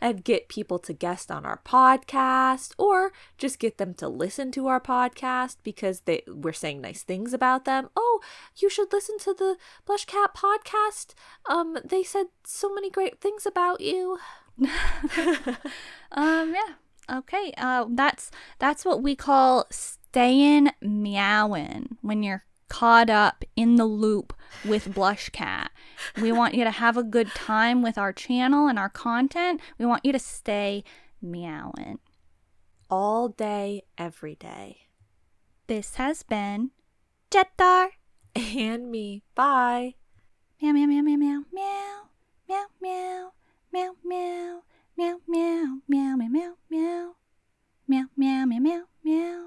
And get people to guest on our podcast, or just get them to listen to our podcast because we're saying nice things about them. Oh, you should listen to the BlushCat podcast. They said so many great things about you. Yeah. Okay. That's what we call stayin' meowin' when you're caught up in the loop with BlushCat. We want you to have a good time with our channel and our content. We want you to stay meowin'. All day, every day. This has been ZJetdar. And me. Bye. Meow, meow, meow, meow, meow, meow, meow, meow, meow, meow, meow, meow, meow, meow, meow, meow, meow, meow, meow, meow.